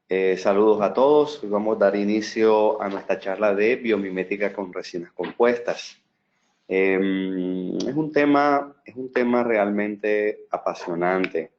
Saludos a todos. Hoy vamos a dar inicio a nuestra charla de biomimética con resinas compuestas. Es un tema realmente apasionante.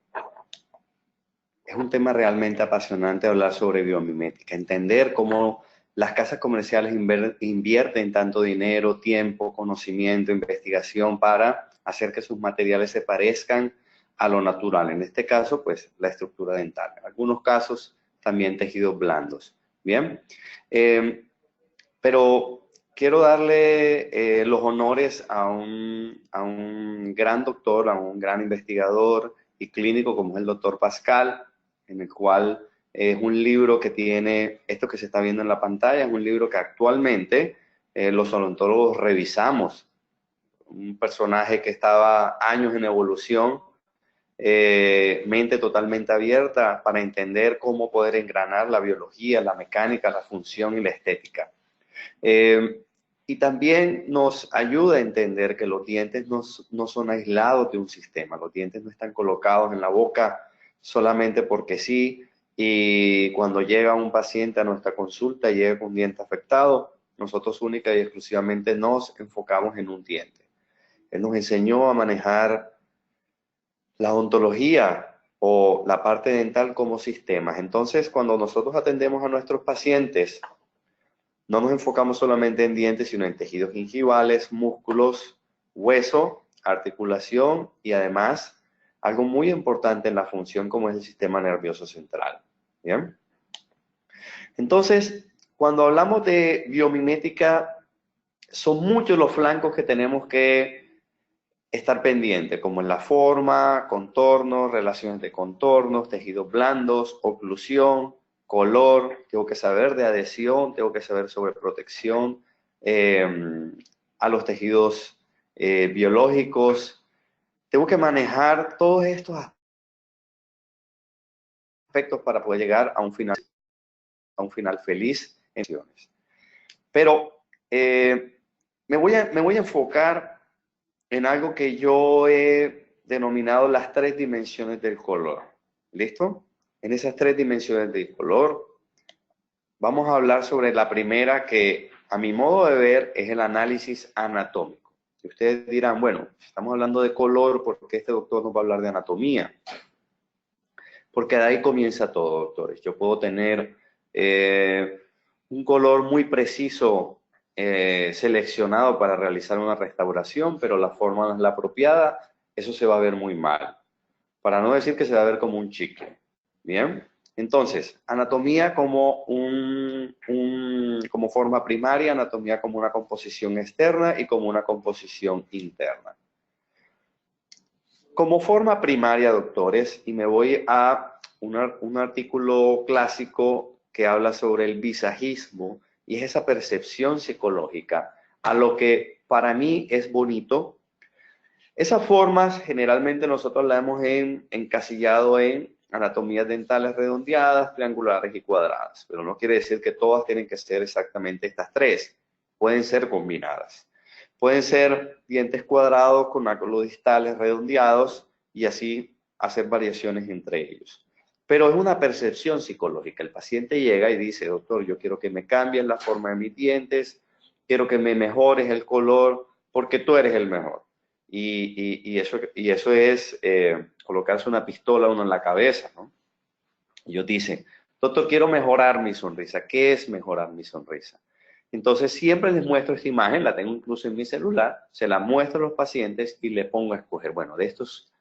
Es un tema realmente apasionante hablar sobre biomimética, entender cómo las casas comerciales invierten tanto dinero, tiempo, conocimiento, investigación para hacer que sus materiales se parezcan a lo natural. En este caso, pues la estructura dental. En algunos casos, también tejidos blandos. Bien, eh, pero quiero darle los honores a un gran doctor, a un gran investigador y clínico como es el doctor Pascal, en el cual es un libro que tiene, esto que se está viendo en la pantalla, es un libro que actualmente los odontólogos revisamos. Un personaje que estaba años en evolución, mente totalmente abierta para entender cómo poder engranar la biología, la mecánica, la función y la estética. Eh, y también nos ayuda a entender que los dientes no son aislados de un sistema. Los dientes no están colocados en la boca solamente porque sí. Y cuando llega un paciente a nuestra consulta y llega con un diente afectado, nosotros única y exclusivamente nos enfocamos en un diente. Él nos enseñó a manejar la odontología o la parte dental como sistemas. Entonces, cuando nosotros atendemos a nuestros pacientes, no nos enfocamos solamente en dientes, sino en tejidos gingivales, músculos, hueso, articulación y además algo muy importante en la función como es el sistema nervioso central. ¿Bien? Entonces, cuando hablamos de biomimética, son muchos los flancos que tenemos que estar pendientes, como en la forma, contornos, relaciones de contornos, tejidos blandos, oclusión, color, tengo que saber de adhesión, tengo que saber sobre protección eh, a los tejidos biológicos, tengo que manejar todos estos aspectos para poder llegar a un final feliz en acciones. Pero me voy a enfocar en algo que yo he denominado las tres dimensiones del color. ¿Listo? En esas tres dimensiones del color, vamos a hablar sobre la primera que, a mi modo de ver, es el análisis anatómico. Y ustedes dirán, bueno, estamos hablando de color, ¿por qué este doctor nos va a hablar de anatomía? Porque de ahí comienza todo, doctores. Yo puedo tener un color muy preciso seleccionado para realizar una restauración, pero la forma no es la apropiada, eso se va a ver muy mal. Para no decir que se va a ver como un chicle. Bien. Entonces, anatomía como forma primaria, anatomía como una composición externa y como una composición interna. Como forma primaria, doctores, y me voy a un artículo clásico que habla sobre el visajismo y es esa percepción psicológica a lo que para mí es bonito. Esas formas generalmente nosotros las hemos encasillado en anatomías dentales redondeadas, triangulares y cuadradas, pero no quiere decir que todas tienen que ser exactamente estas tres, pueden ser combinadas. Pueden ser dientes cuadrados con ángulos distales redondeados y así hacer variaciones entre ellos. Pero es una percepción psicológica. El paciente llega y dice, doctor, yo quiero que me cambien la forma de mis dientes, quiero que me mejores el color, porque tú eres el mejor. Y eso es colocarse una pistola a uno en la cabeza, ¿no? Y ellos dicen, doctor, quiero mejorar mi sonrisa. ¿Qué es mejorar mi sonrisa? Entonces siempre les muestro esta imagen, la tengo incluso en mi celular, se la muestro a los pacientes y le pongo a escoger, bueno, de estos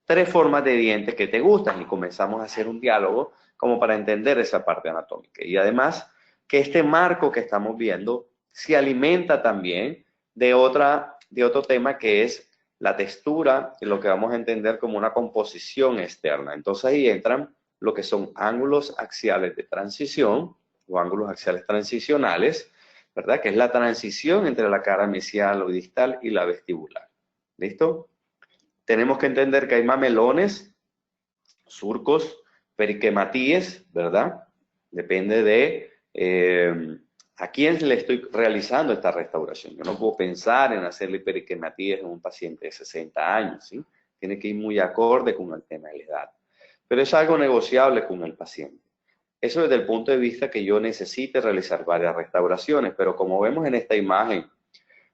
tres formas de dientes que te gustan y comenzamos a hacer un diálogo como para entender esa parte anatómica. Y además que este marco que estamos viendo se alimenta también de otro tema que es la textura y lo que vamos a entender como una composición externa. Entonces ahí entran lo que son ángulos axiales de transición o ángulos axiales transicionales, ¿verdad? Que es la transición entre la cara mesial o distal y la vestibular. ¿Listo? Tenemos que entender que hay mamelones, surcos, periquematíes, ¿verdad? Depende de a quién le estoy realizando esta restauración. Yo no puedo pensar en hacerle periquematíes a un paciente de 60 años, ¿sí? Tiene que ir muy acorde con el tema de la edad. Pero es algo negociable con el paciente. Eso desde el punto de vista que yo necesite realizar varias restauraciones, pero como vemos en esta imagen,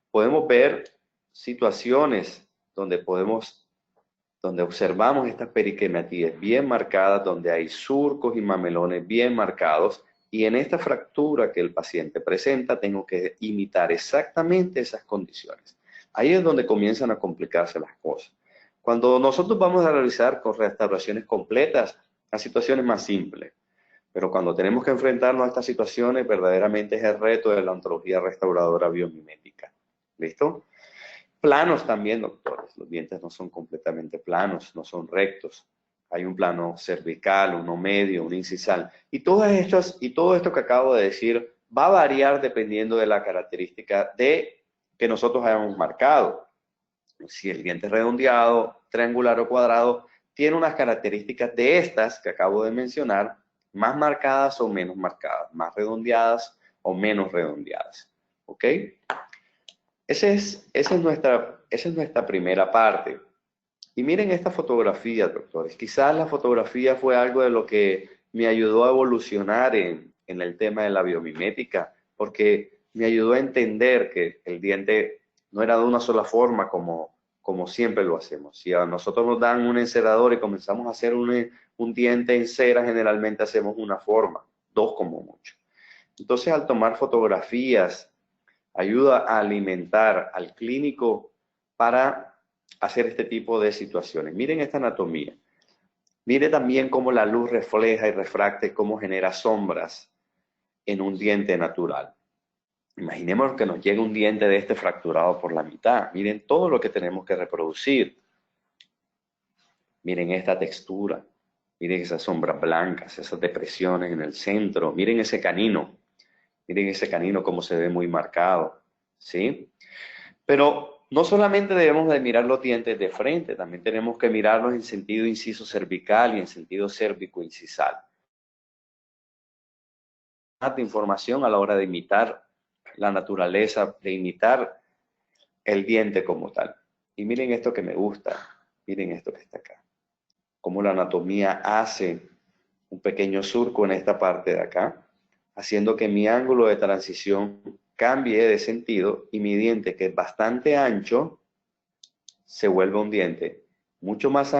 podemos ver situaciones donde observamos estas periquematías bien marcadas, donde hay surcos y mamelones bien marcados, y en esta fractura que el paciente presenta tengo que imitar exactamente esas condiciones. Ahí es donde comienzan a complicarse las cosas. Cuando nosotros vamos a realizar con restauraciones completas, la situación es más simple. Pero cuando tenemos que enfrentarnos a estas situaciones, verdaderamente es el reto de la ontología restauradora biomimética. ¿Listo? Planos también, doctores. Los dientes no son completamente planos, no son rectos. Hay un plano cervical, uno medio, un incisal. Y todo esto que acabo de decir va a variar dependiendo de la característica que nosotros hayamos marcado. Si el diente es redondeado, triangular o cuadrado, tiene unas características de estas que acabo de mencionar, más marcadas o menos marcadas, más redondeadas o menos redondeadas. ¿Ok? Esa es nuestra primera parte. Y miren esta fotografía, doctores. Quizás la fotografía fue algo de lo que me ayudó a evolucionar en el tema de la biomimética, porque me ayudó a entender que el diente no era de una sola forma como siempre lo hacemos. Si a nosotros nos dan un encerador y comenzamos a hacer un diente en cera, generalmente hacemos una forma, dos como mucho. Entonces, al tomar fotografías, ayuda a alimentar al clínico para hacer este tipo de situaciones. Miren esta anatomía. Mire también cómo la luz refleja y refracta y cómo genera sombras en un diente natural. Imaginemos que nos llegue un diente de este fracturado por la mitad. Miren todo lo que tenemos que reproducir. Miren esta textura. Miren esas sombras blancas, esas depresiones en el centro. Miren ese canino. Miren ese canino cómo se ve muy marcado. ¿Sí? Pero no solamente debemos de mirar los dientes de frente, también tenemos que mirarlos en sentido inciso cervical y en sentido cérvico-incisal. De información a la hora de imitar la naturaleza, de imitar el diente como tal. Y miren esto que me gusta, miren esto que está acá. Cómo la anatomía hace un pequeño surco en esta parte de acá, haciendo que mi ángulo de transición cambie de sentido y mi diente, que es bastante ancho, se vuelve un diente mucho más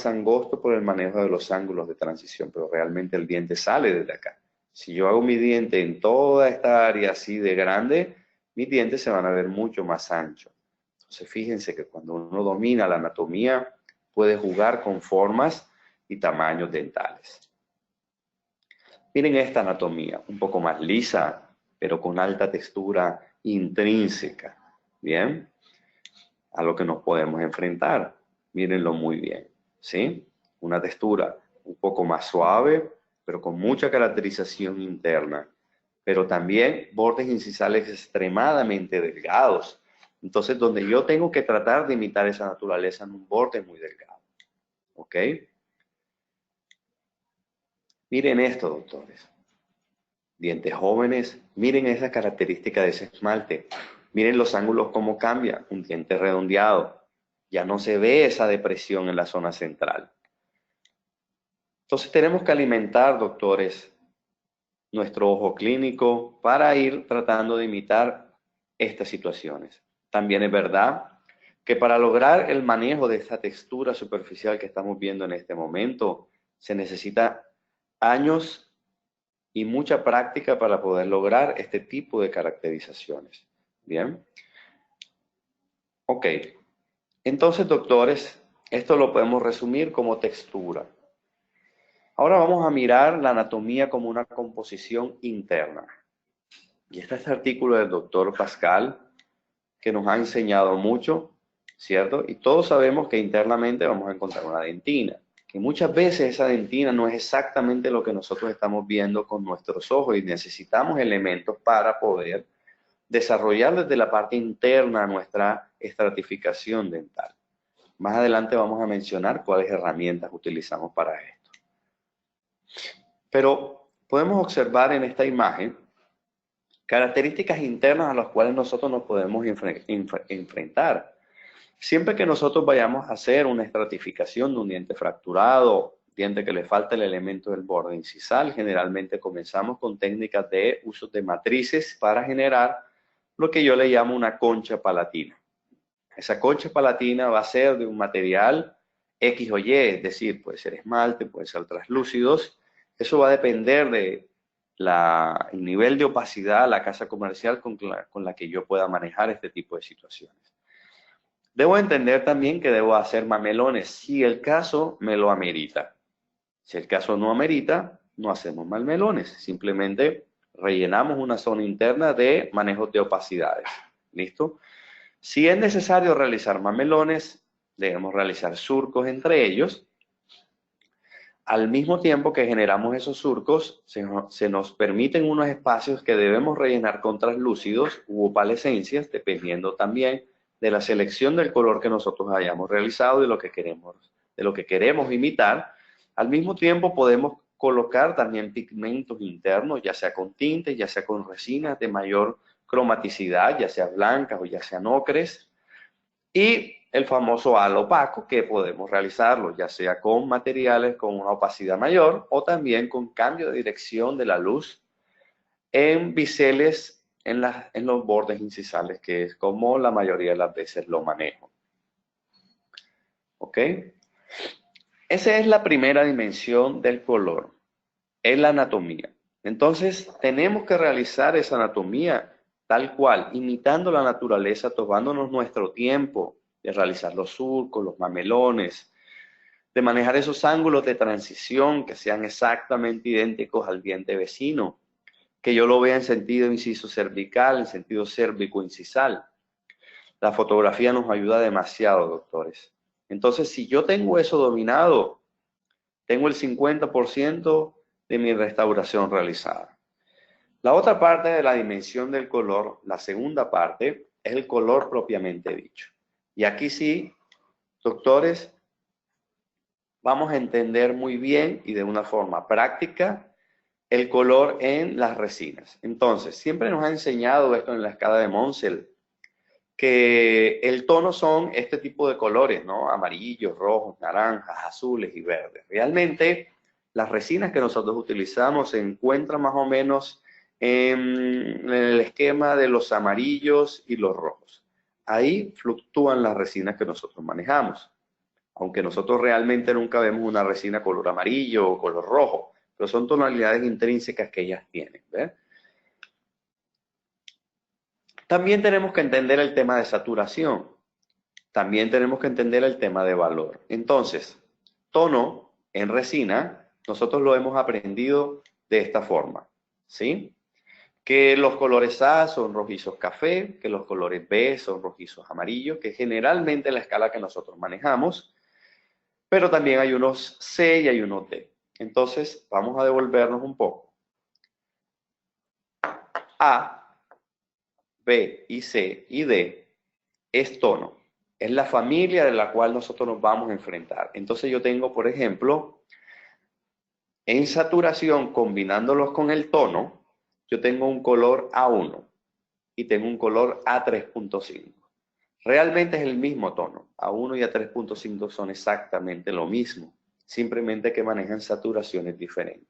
angosto por el manejo de los ángulos de transición, pero realmente el diente sale desde acá. Si yo hago mi diente en toda esta área así de grande, mis dientes se van a ver mucho más anchos. Entonces fíjense que cuando uno domina la anatomía, puede jugar con formas y tamaños dentales. Miren esta anatomía, un poco más lisa, pero con alta textura intrínseca. ¿Bien? A lo que nos podemos enfrentar. Mírenlo muy bien, ¿sí? Una textura un poco más suave, pero con mucha caracterización interna, pero también bordes incisales extremadamente delgados. Entonces, donde yo tengo que tratar de imitar esa naturaleza en un borde muy delgado, ¿ok? Miren esto, doctores. Dientes jóvenes, miren esa característica de ese esmalte. Miren los ángulos cómo cambia. Un diente redondeado. Ya no se ve esa depresión en la zona central. Entonces tenemos que alimentar, doctores, nuestro ojo clínico para ir tratando de imitar estas situaciones. También es verdad que para lograr el manejo de esta textura superficial que estamos viendo en este momento, se necesita años y mucha práctica para poder lograr este tipo de caracterizaciones. Bien. Ok. Entonces, doctores, esto lo podemos resumir como textura. Ahora vamos a mirar la anatomía como una composición interna. Y este es el artículo del doctor Pascal, que nos ha enseñado mucho, ¿cierto? Y todos sabemos que internamente vamos a encontrar una dentina, que muchas veces esa dentina no es exactamente lo que nosotros estamos viendo con nuestros ojos y necesitamos elementos para poder desarrollar desde la parte interna nuestra estratificación dental. Más adelante vamos a mencionar cuáles herramientas utilizamos para esto. Pero podemos observar en esta imagen características internas a las cuales nosotros nos podemos enfrentar. Siempre que nosotros vayamos a hacer una estratificación de un diente fracturado, diente que le falta el elemento del borde incisal, generalmente comenzamos con técnicas de uso de matrices para generar lo que yo le llamo una concha palatina. Esa concha palatina va a ser de un material X o Y, es decir, puede ser esmalte, puede ser translúcidos. Eso va a depender de el nivel de opacidad, la casa comercial con la que yo pueda manejar este tipo de situaciones. Debo entender también que debo hacer mamelones si el caso me lo amerita. Si el caso no amerita, no hacemos mamelones. Simplemente rellenamos una zona interna de manejos de opacidades. ¿Listo? Si es necesario realizar mamelones, debemos realizar surcos entre ellos. Al mismo tiempo que generamos esos surcos, se nos permiten unos espacios que debemos rellenar con translúcidos u opalescencias, dependiendo también de la selección del color que nosotros hayamos realizado y de lo que queremos imitar. Al mismo tiempo podemos colocar también pigmentos internos, ya sea con tintes, ya sea con resinas de mayor cromaticidad, ya sea blancas o ya sean ocres, y el famoso halo opaco, que podemos realizarlo ya sea con materiales con una opacidad mayor o también con cambio de dirección de la luz en biseles en los bordes incisales, que es como la mayoría de las veces lo manejo. ¿Ok? Esa es la primera dimensión del color, es la anatomía. Entonces, tenemos que realizar esa anatomía tal cual, imitando la naturaleza, tomándonos nuestro tiempo de realizar los surcos, los mamelones, de manejar esos ángulos de transición que sean exactamente idénticos al diente vecino, que yo lo vea en sentido inciso cervical, en sentido cérvico-incisal. La fotografía nos ayuda demasiado, doctores. Entonces, si yo tengo eso dominado, tengo el 50% de mi restauración realizada. La otra parte de la dimensión del color, la segunda parte, es el color propiamente dicho. Y aquí sí, doctores, vamos a entender muy bien y de una forma práctica el color en las resinas. Entonces, siempre nos ha enseñado esto en la escala de Monsell, que el tono son este tipo de colores, ¿no? Amarillos, rojos, naranjas, azules y verdes. Realmente, las resinas que nosotros utilizamos se encuentran más o menos en el esquema de los amarillos y los rojos. Ahí fluctúan las resinas que nosotros manejamos, aunque nosotros realmente nunca vemos una resina color amarillo o color rojo, pero son tonalidades intrínsecas que ellas tienen, ¿ves? También tenemos que entender el tema de saturación. También tenemos que entender el tema de valor. Entonces, tono en resina, nosotros lo hemos aprendido de esta forma, ¿sí? Que los colores A son rojizos café, que los colores B son rojizos amarillos, que generalmente es la escala que nosotros manejamos, pero también hay unos C y hay unos D. Entonces, vamos a devolvernos un poco. A, B y C y D es tono. Es la familia de la cual nosotros nos vamos a enfrentar. Entonces yo tengo, por ejemplo, en saturación, combinándolos con el tono, yo tengo un color A1 y tengo un color A3.5. Realmente es el mismo tono. A1 y A3.5 son exactamente lo mismo, simplemente que manejan saturaciones diferentes.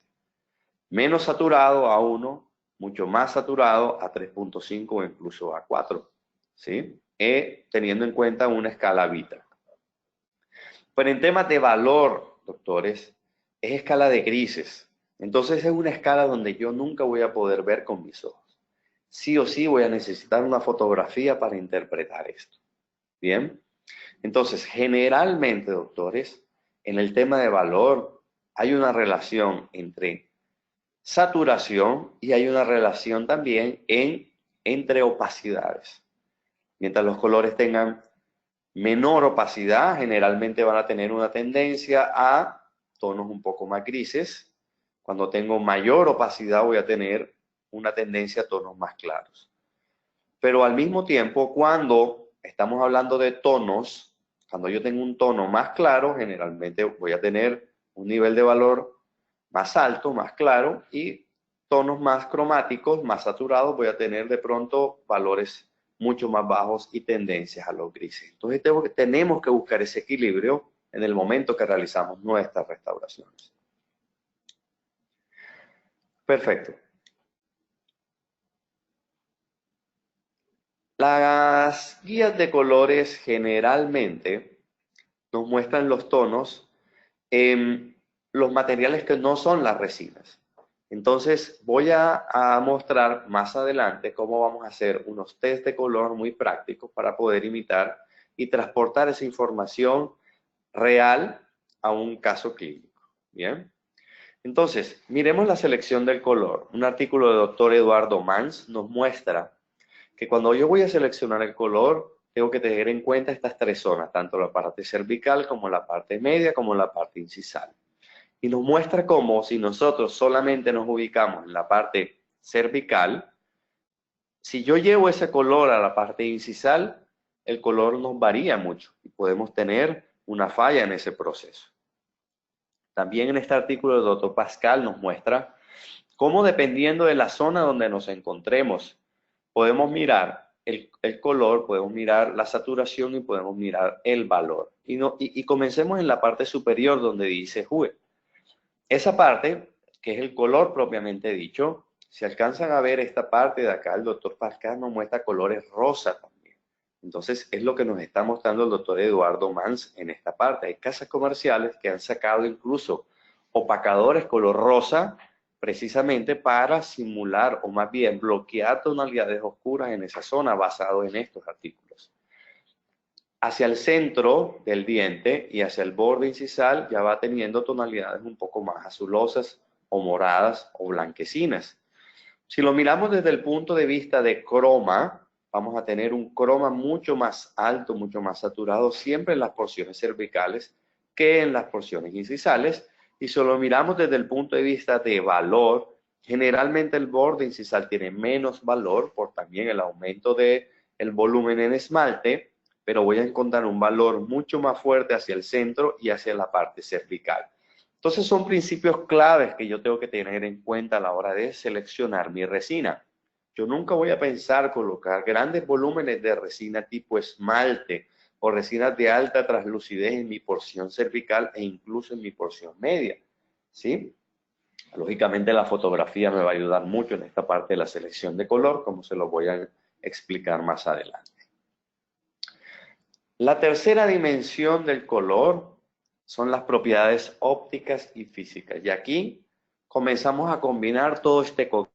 Menos saturado A1, mucho más saturado A3.5 o incluso A4, ¿sí? Teniendo en cuenta una escala Vita. Pero en temas de valor, doctores, es escala de grises. Entonces es una escala donde yo nunca voy a poder ver con mis ojos. Sí o sí voy a necesitar una fotografía para interpretar esto. ¿Bien? Entonces, generalmente, doctores, en el tema de valor hay una relación entre saturación y hay una relación también entre opacidades. Mientras los colores tengan menor opacidad, generalmente van a tener una tendencia a tonos un poco más grises. Cuando tengo mayor opacidad voy a tener una tendencia a tonos más claros. Pero al mismo tiempo, cuando estamos hablando de tonos, cuando yo tengo un tono más claro, generalmente voy a tener un nivel de valor más alto, más claro, y tonos más cromáticos, más saturados, voy a tener de pronto valores mucho más bajos y tendencias a los grises. Entonces tenemos que buscar ese equilibrio en el momento que realizamos nuestras restauraciones. Perfecto. Las guías de colores generalmente nos muestran los tonos en los materiales que no son las resinas. Entonces voy a mostrar más adelante cómo vamos a hacer unos test de color muy prácticos para poder imitar y transportar esa información real a un caso clínico. Bien. Entonces, miremos la selección del color. Un artículo del doctor Eduardo Mans nos muestra que cuando yo voy a seleccionar el color, tengo que tener en cuenta estas tres zonas, tanto la parte cervical como la parte media, como la parte incisal. Y nos muestra cómo si nosotros solamente nos ubicamos en la parte cervical, si yo llevo ese color a la parte incisal, el color nos varía mucho y podemos tener una falla en ese proceso. También en este artículo el doctor Pascal nos muestra cómo dependiendo de la zona donde nos encontremos, podemos mirar el color, podemos mirar la saturación y podemos mirar el valor. Y comencemos en la parte superior donde dice HUE. Esa parte, que es el color propiamente dicho, si alcanzan a ver esta parte de acá, el doctor Pascal nos muestra colores rosa también. Entonces, es lo que nos está mostrando el doctor Eduardo Mans en esta parte. Hay casas comerciales que han sacado incluso opacadores color rosa, precisamente para simular o más bien bloquear tonalidades oscuras en esa zona basado en estos artículos. Hacia el centro del diente y hacia el borde incisal ya va teniendo tonalidades un poco más azulosas o moradas o blanquecinas. Si lo miramos desde el punto de vista de croma, vamos a tener un croma mucho más alto, mucho más saturado siempre en las porciones cervicales que en las porciones incisales. Y si lo miramos desde el punto de vista de valor, generalmente el borde incisal tiene menos valor por también el aumento del volumen en esmalte, pero voy a encontrar un valor mucho más fuerte hacia el centro y hacia la parte cervical. Entonces son principios claves que yo tengo que tener en cuenta a la hora de seleccionar mi resina. Yo nunca voy a pensar colocar grandes volúmenes de resina tipo esmalte o resinas de alta translucidez en mi porción cervical e incluso en mi porción media, ¿sí? Lógicamente la fotografía me va a ayudar mucho en esta parte de la selección de color, como se lo voy a explicar más adelante. La tercera dimensión del color son las propiedades ópticas y físicas. Y aquí comenzamos a combinar todo este cóctel.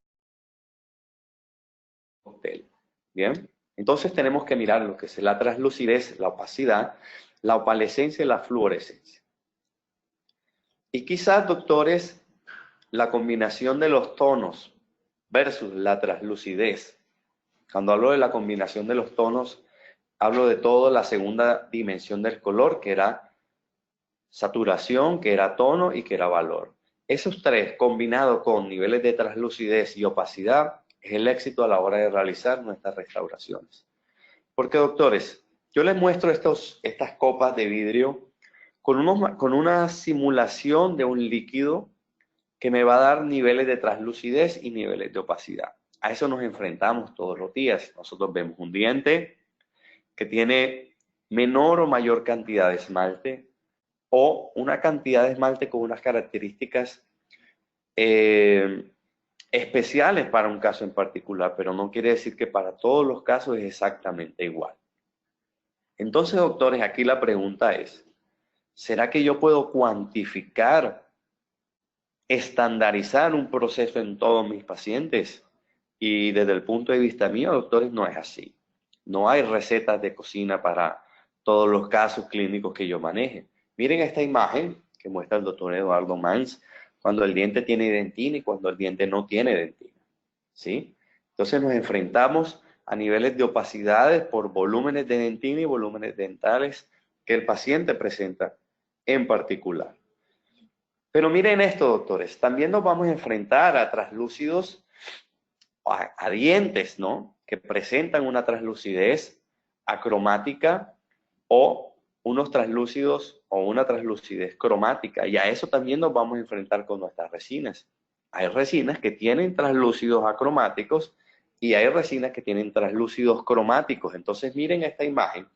Bien, entonces tenemos que mirar lo que es la translucidez, la opacidad, la opalescencia y la fluorescencia. Y quizás, doctores, la combinación de los tonos versus la translucidez. Cuando hablo de la combinación de los tonos, hablo de toda la segunda dimensión del color, que era saturación, que era tono y que era valor. Esos tres, combinados con niveles de translucidez y opacidad, es el éxito a la hora de realizar nuestras restauraciones. Porque, doctores, yo les muestro estas copas de vidrio con una simulación de un líquido que me va a dar niveles de translucidez y niveles de opacidad. A eso nos enfrentamos todos los días. Nosotros vemos un diente que tiene menor o mayor cantidad de esmalte, o una cantidad de esmalte con unas características especiales para un caso en particular, pero no quiere decir que para todos los casos es exactamente igual. Entonces, doctores, aquí la pregunta es, ¿será que yo puedo cuantificar, estandarizar un proceso en todos mis pacientes? Y desde el punto de vista mío, doctores, no es así. No hay recetas de cocina para todos los casos clínicos que yo maneje. Miren esta imagen que muestra el doctor Eduardo Mans, cuando el diente tiene dentina y cuando el diente no tiene dentina, ¿sí? Entonces nos enfrentamos a niveles de opacidades por volúmenes de dentina y volúmenes dentales que el paciente presenta en particular. Pero miren esto, doctores, también nos vamos a enfrentar a translúcidos, a dientes, ¿no? Que presentan una translucidez acromática o unos translúcidos o una translucidez cromática. Y a eso también nos vamos a enfrentar con nuestras resinas. Hay resinas que tienen translúcidos acromáticos y hay resinas que tienen translúcidos cromáticos. Entonces miren esta imagen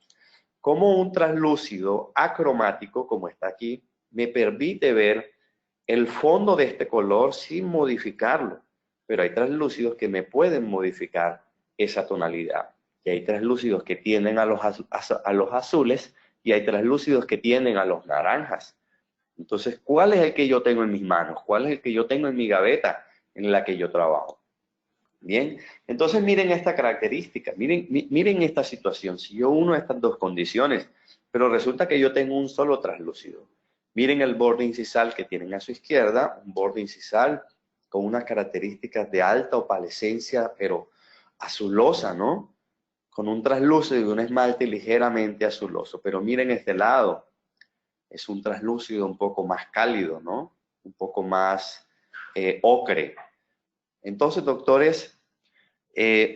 cómo un translúcido acromático, como está aquí, me permite ver el fondo de este color sin modificarlo. Pero hay translúcidos que me pueden modificar esa tonalidad. Y hay translúcidos que tienden a los azules y hay translúcidos que tienden a los naranjas. Entonces, ¿cuál es el que yo tengo en mis manos? ¿Cuál es el que yo tengo en mi gaveta en la que yo trabajo? Bien, entonces miren esta característica, miren esta situación. Si yo uno estas dos condiciones, pero resulta que yo tengo un solo translúcido. Miren el borde incisal que tienen a su izquierda, un borde incisal con unas características de alta opalescencia, pero azulosa, ¿no? Con un translúcido y un esmalte ligeramente azuloso. Pero miren este lado, es un translúcido un poco más cálido, ¿no? Un poco más ocre. Entonces, doctores,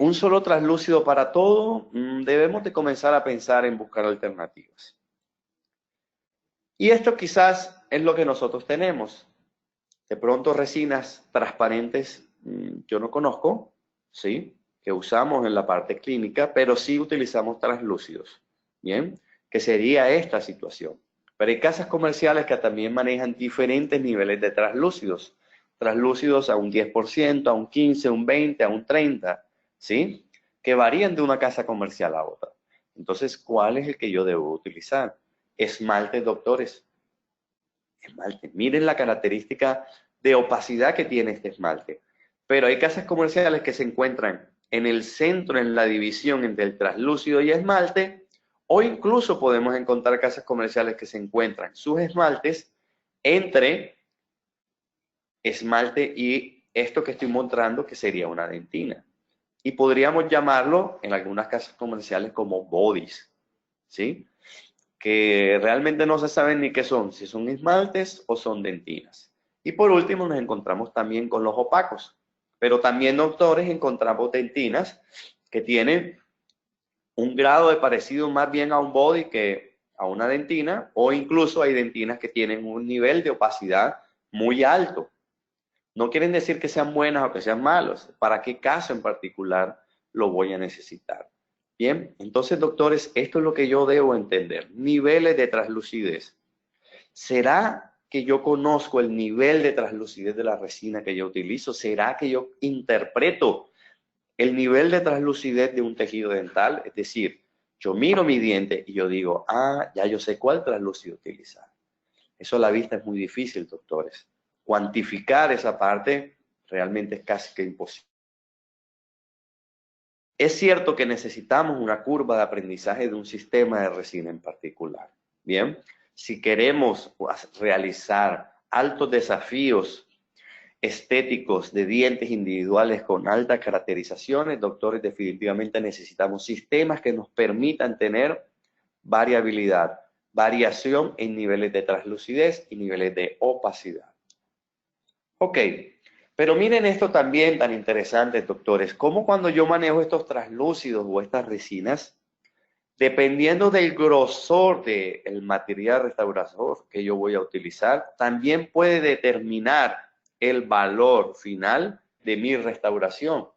un solo translúcido para todo, debemos de comenzar a pensar en buscar alternativas. Y esto quizás es lo que nosotros tenemos. De pronto resinas transparentes, yo no conozco, ¿sí? Que usamos en la parte clínica, pero sí utilizamos translúcidos, ¿bien? Que sería esta situación. Pero hay casas comerciales que también manejan diferentes niveles de translúcidos. Translúcidos a un 10%, a un 15%, a un 20%, a un 30%, ¿sí? Que varían de una casa comercial a otra. Entonces, ¿cuál es el que yo debo utilizar? Esmaltes, doctores. Esmalte. Miren la característica de opacidad que tiene este esmalte. Pero hay casas comerciales que se encuentran en el centro, en la división entre el translúcido y esmalte, o incluso podemos encontrar casas comerciales que se encuentran sus esmaltes entre esmalte y esto que estoy mostrando, que sería una dentina. Y podríamos llamarlo en algunas casas comerciales como bodies, ¿sí? Que realmente no se saben ni qué son, si son esmaltes o son dentinas. Y por último nos encontramos también con los opacos, pero también, doctores, encontramos dentinas que tienen un grado de parecido más bien a un body que a una dentina, o incluso hay dentinas que tienen un nivel de opacidad muy alto. No quieren decir que sean buenas o que sean malos. ¿Para qué caso en particular lo voy a necesitar? Bien, entonces, doctores, esto es lo que yo debo entender. Niveles de translucidez. ¿Será que yo conozco el nivel de translucidez de la resina que yo utilizo? ¿Será que yo interpreto el nivel de translucidez de un tejido dental? Es decir, yo miro mi diente y yo digo, ya yo sé cuál translúcido utilizar. Eso a la vista es muy difícil, doctores. Cuantificar esa parte realmente es casi que imposible. Es cierto que necesitamos una curva de aprendizaje de un sistema de resina en particular. Bien, si queremos realizar altos desafíos estéticos de dientes individuales con altas caracterizaciones, doctores, definitivamente necesitamos sistemas que nos permitan tener variabilidad, variación en niveles de translucidez y niveles de opacidad. Ok, pero miren esto también tan interesante, doctores, como cuando yo manejo estos translúcidos o estas resinas, dependiendo del grosor del material restaurador que yo voy a utilizar, también puede determinar el valor final de mi restauración.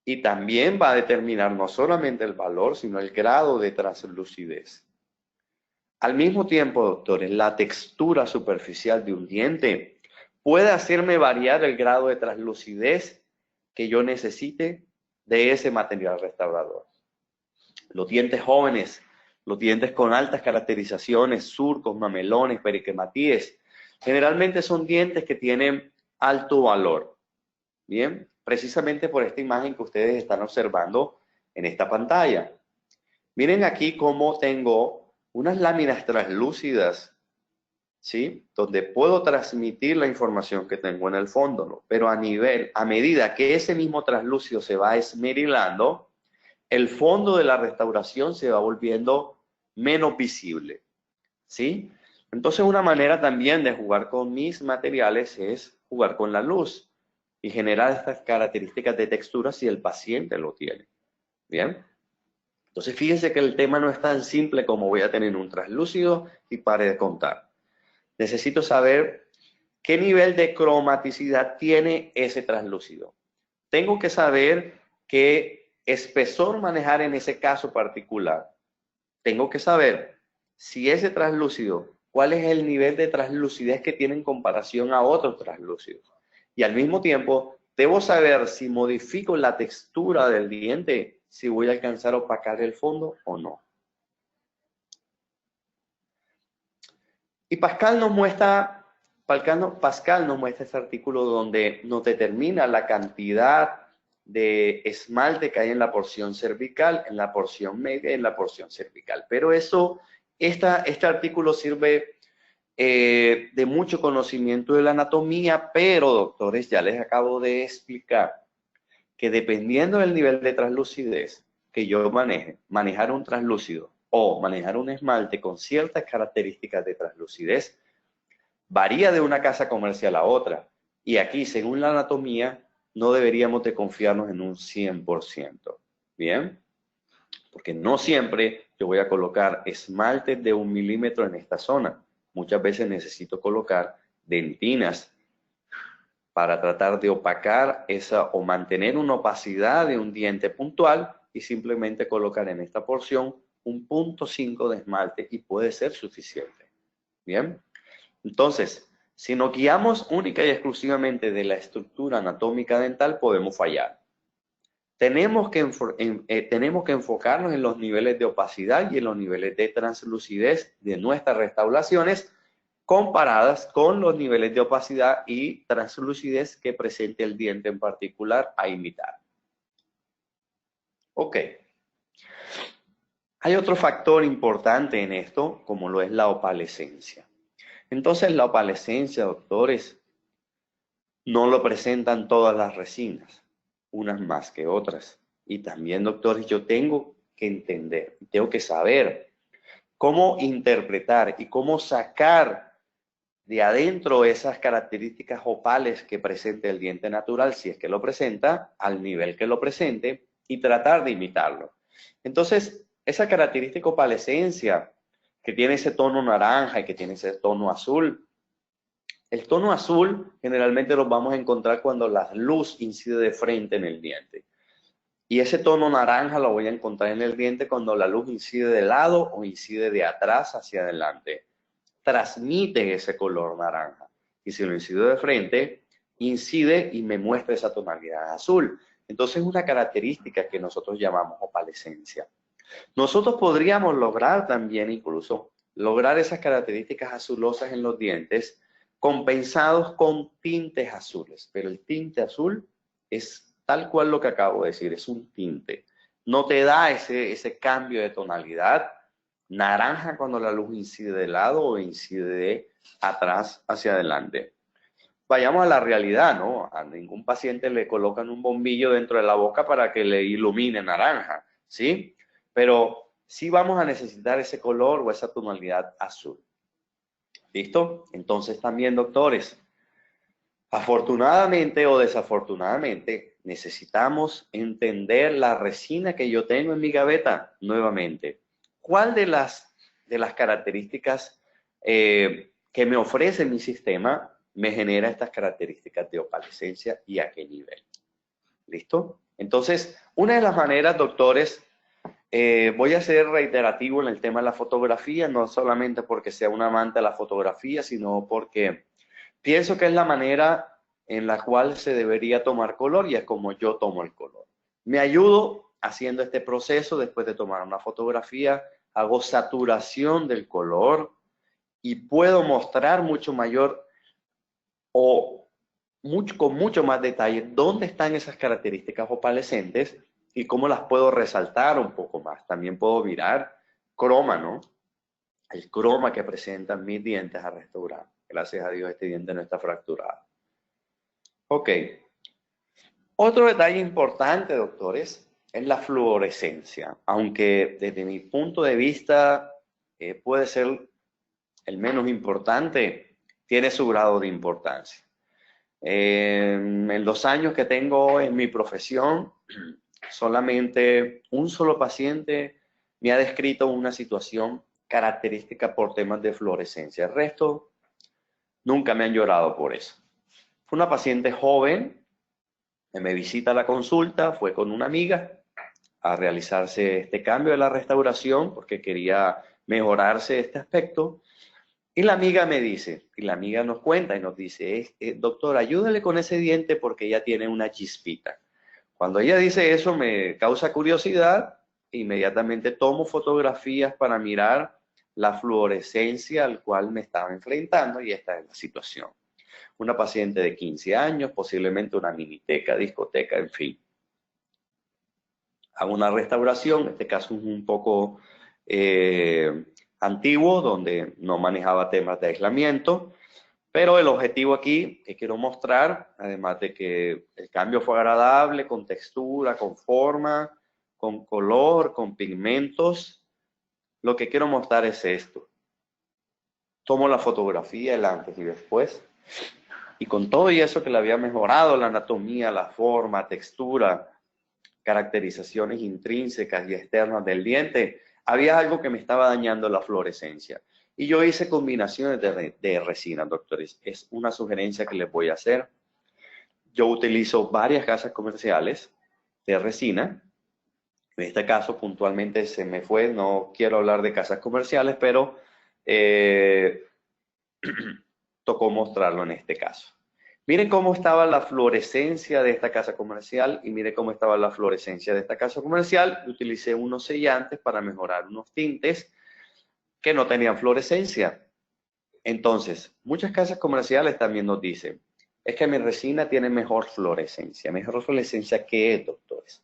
Y también va a determinar no solamente el valor, sino el grado de translucidez. Al mismo tiempo, doctores, la textura superficial de un diente puede hacerme variar el grado de translucidez que yo necesite de ese material restaurador. Los dientes jóvenes, los dientes con altas caracterizaciones, surcos, mamelones, periquematíes, generalmente son dientes que tienen alto valor. Bien, precisamente por esta imagen que ustedes están observando en esta pantalla. Miren aquí cómo tengo unas láminas translúcidas, ¿sí? Donde puedo transmitir la información que tengo en el fondo, ¿no? Pero a medida que ese mismo translúcido se va esmerilando, el fondo de la restauración se va volviendo menos visible, ¿sí? Entonces una manera también de jugar con mis materiales es jugar con la luz y generar estas características de textura si el paciente lo tiene, ¿bien? Entonces fíjense que el tema no es tan simple como voy a tener un translúcido y pare de contar. Necesito saber qué nivel de cromaticidad tiene ese translúcido. Tengo que saber qué espesor manejar en ese caso particular. tengo que saber si ese translúcido, cuál es el nivel de translucidez que tiene en comparación a otros translúcidos. Y al mismo tiempo, debo saber si modifico la textura del diente, si voy a alcanzar a opacar el fondo o no. Y Pascal nos muestra este artículo donde nos determina la cantidad de esmalte que hay en la porción cervical, en la porción media y en la porción cervical. Pero este artículo sirve de mucho conocimiento de la anatomía, pero doctores, ya les acabo de explicar que dependiendo del nivel de translucidez que yo manejar un translúcido o manejar un esmalte con ciertas características de translucidez, varía de una casa comercial a otra. Y aquí, según la anatomía, no deberíamos de confiarnos en un 100%. ¿Bien? Porque no siempre yo voy a colocar esmalte de 1 milímetro en esta zona. Muchas veces necesito colocar dentinas para tratar de opacar esa o mantener una opacidad de un diente puntual y simplemente colocar en esta porción un 0.5 de esmalte y puede ser suficiente. Bien, entonces, si nos guiamos única y exclusivamente de la estructura anatómica dental, podemos fallar. Tenemos que enfocarnos en los niveles de opacidad y en los niveles de translucidez de nuestras restauraciones comparadas con los niveles de opacidad y translucidez que presente el diente en particular a imitar. Ok. Hay otro factor importante en esto, como lo es la opalescencia. Entonces, la opalescencia, doctores, no lo presentan todas las resinas, unas más que otras. Y también, doctores, yo tengo que entender, tengo que saber cómo interpretar y cómo sacar de adentro esas características opales que presenta el diente natural, si es que lo presenta, al nivel que lo presente, y tratar de imitarlo. Entonces, esa característica opalescencia que tiene ese tono naranja y que tiene ese tono azul, el tono azul generalmente lo vamos a encontrar cuando la luz incide de frente en el diente. Y ese tono naranja lo voy a encontrar en el diente cuando la luz incide de lado o incide de atrás hacia adelante. Transmite ese color naranja. Y si lo incido de frente, incide y me muestra esa tonalidad azul. Entonces es una característica que nosotros llamamos opalescencia. Nosotros podríamos lograr también incluso lograr esas características azulosas en los dientes compensados con tintes azules, pero el tinte azul es tal cual lo que acabo de decir, es un tinte. No te da ese cambio de tonalidad naranja cuando la luz incide de lado o incide de atrás hacia adelante. Vayamos a la realidad, ¿no? A ningún paciente le colocan un bombillo dentro de la boca para que le ilumine naranja, ¿sí? Pero sí vamos a necesitar ese color o esa tonalidad azul. ¿Listo? Entonces también, doctores, afortunadamente o desafortunadamente, necesitamos entender la resina que yo tengo en mi gaveta nuevamente. ¿Cuál de las características que me ofrece mi sistema me genera estas características de opalescencia y a qué nivel? ¿Listo? Entonces, una de las maneras, doctores, voy a ser reiterativo en el tema de la fotografía, no solamente porque sea un amante de la fotografía, sino porque pienso que es la manera en la cual se debería tomar color y es como yo tomo el color. Me ayudo haciendo este proceso después de tomar una fotografía, hago saturación del color y puedo mostrar mucho mayor o con mucho más detalle dónde están esas características opalescentes y cómo las puedo resaltar un poco más. También puedo mirar croma, ¿no? El croma que presentan mis dientes a restaurar. Gracias a Dios este diente no está fracturado. Ok. Otro detalle importante, doctores, es la fluorescencia. Aunque desde mi punto de vista puede ser el menos importante, tiene su grado de importancia. En los años que tengo en mi profesión, solamente un solo paciente me ha descrito una situación característica por temas de fluorescencia. El resto, nunca me han llorado por eso. Fue una paciente joven que me visita a la consulta, fue con una amiga a realizarse este cambio de la restauración porque quería mejorarse este aspecto. Y la amiga me dice, y la amiga nos cuenta y nos dice, doctor, ayúdale con ese diente porque ella tiene una chispita. Cuando ella dice eso me causa curiosidad, inmediatamente tomo fotografías para mirar la fluorescencia al cual me estaba enfrentando y esta es la situación. Una paciente de 15 años, posiblemente una miniteca, discoteca, en fin. Hago una restauración, este caso es un poco antiguo, donde no manejaba temas de aislamiento, pero el objetivo aquí que quiero mostrar, además de que el cambio fue agradable, con textura, con forma, con color, con pigmentos, lo que quiero mostrar es esto. Tomo la fotografía, el antes y después, y con todo y eso que le había mejorado la anatomía, la forma, textura, caracterizaciones intrínsecas y externas del diente, había algo que me estaba dañando la fluorescencia. Y yo hice combinaciones de resina, doctores. Es una sugerencia que les voy a hacer. Yo utilizo varias gasas comerciales de resina. En este caso, puntualmente se me fue, no quiero hablar de casas comerciales, pero tocó mostrarlo en este caso. Miren cómo estaba la fluorescencia de esta casa comercial y miren cómo estaba la fluorescencia de esta casa comercial. Utilicé unos sellantes para mejorar unos tintes que no tenían fluorescencia. Entonces, muchas casas comerciales también nos dicen, es que mi resina tiene mejor fluorescencia. ¿Mejor fluorescencia qué es, doctores?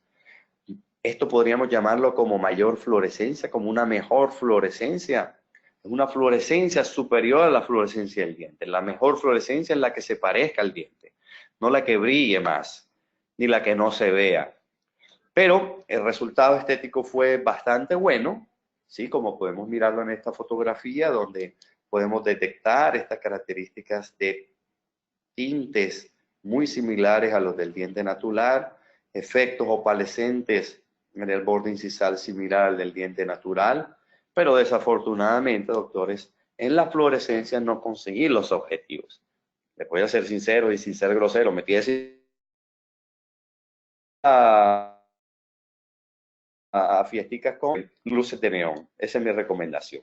Esto podríamos llamarlo como mayor fluorescencia, como una mejor fluorescencia. Es una fluorescencia superior a la fluorescencia del diente. La mejor fluorescencia es la que se parezca al diente, no la que brille más, ni la que no se vea. Pero el resultado estético fue bastante bueno, ¿sí? Como podemos mirarlo en esta fotografía, donde podemos detectar estas características de tintes muy similares a los del diente natural, efectos opalescentes en el borde incisal similar al del diente natural, pero desafortunadamente, doctores, en la fluorescencia no conseguí los objetivos. Les voy a ser sincero y sin ser grosero, metí a fiesticas con luces de neón. Esa es mi recomendación.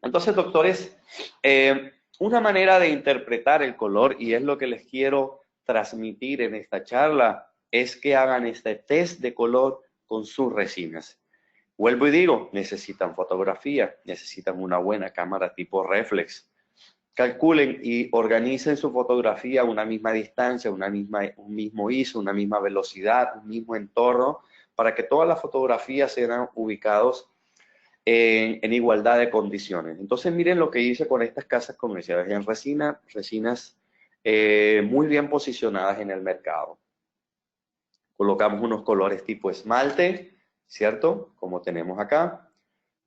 Entonces, doctores, una manera de interpretar el color, y es lo que les quiero transmitir en esta charla, es que hagan este test de color con sus resinas. Vuelvo y digo, necesitan fotografía, necesitan una buena cámara tipo reflex. Calculen y organicen su fotografía a una misma distancia, un mismo ISO, una misma velocidad, un mismo entorno, para que todas las fotografías sean ubicados en igualdad de condiciones. Entonces miren lo que hice con estas casas comerciales en resinas muy bien posicionadas en el mercado. Colocamos unos colores tipo esmalte, ¿cierto? Como tenemos acá,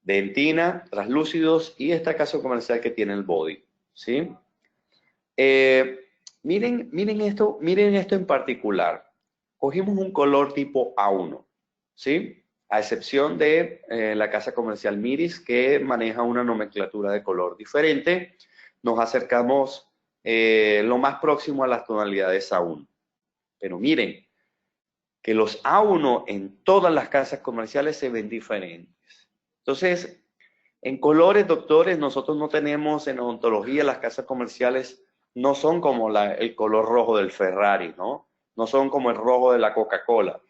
dentina, translúcidos y esta casa comercial que tiene el body, ¿sí? Miren esto en particular. Cogimos un color tipo A1, ¿sí? A excepción de la casa comercial Miris, que maneja una nomenclatura de color diferente, nos acercamos lo más próximo a las tonalidades A1. Pero miren, que los A1 en todas las casas comerciales se ven diferentes. Entonces, en colores, doctores, nosotros no tenemos en odontología, las casas comerciales no son como el color rojo del Ferrari, ¿no? No son como el rojo de la Coca-Cola,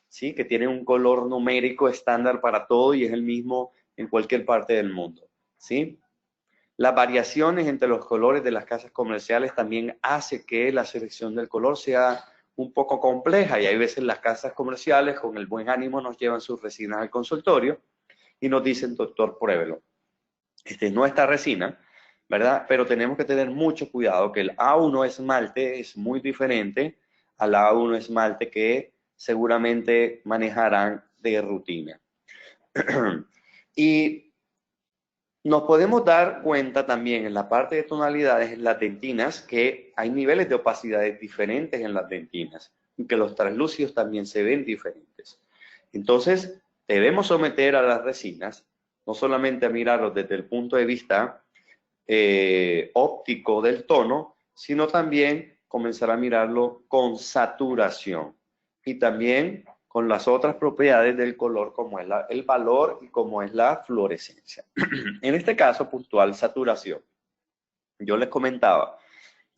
¿sí? Que tiene un color numérico estándar para todo y es el mismo en cualquier parte del mundo, ¿sí? Las variaciones entre los colores de las casas comerciales también hace que la selección del color sea un poco compleja y hay veces las casas comerciales con el buen ánimo nos llevan sus resinas al consultorio y nos dicen, doctor, pruébelo. Este es nuestra resina, ¿verdad? Pero tenemos que tener mucho cuidado que el A1 esmalte es muy diferente al A1 esmalte que seguramente manejarán de rutina. Y nos podemos dar cuenta también en la parte de tonalidades, en las dentinas, que hay niveles de opacidades diferentes en las dentinas y que los translúcidos también se ven diferentes. Entonces, debemos someter a las resinas, no solamente a mirarlos desde el punto de vista óptico del tono, sino también comenzar a mirarlo con saturación y también con las otras propiedades del color, como es el valor y como es la fluorescencia. En este caso puntual, saturación. Yo les comentaba,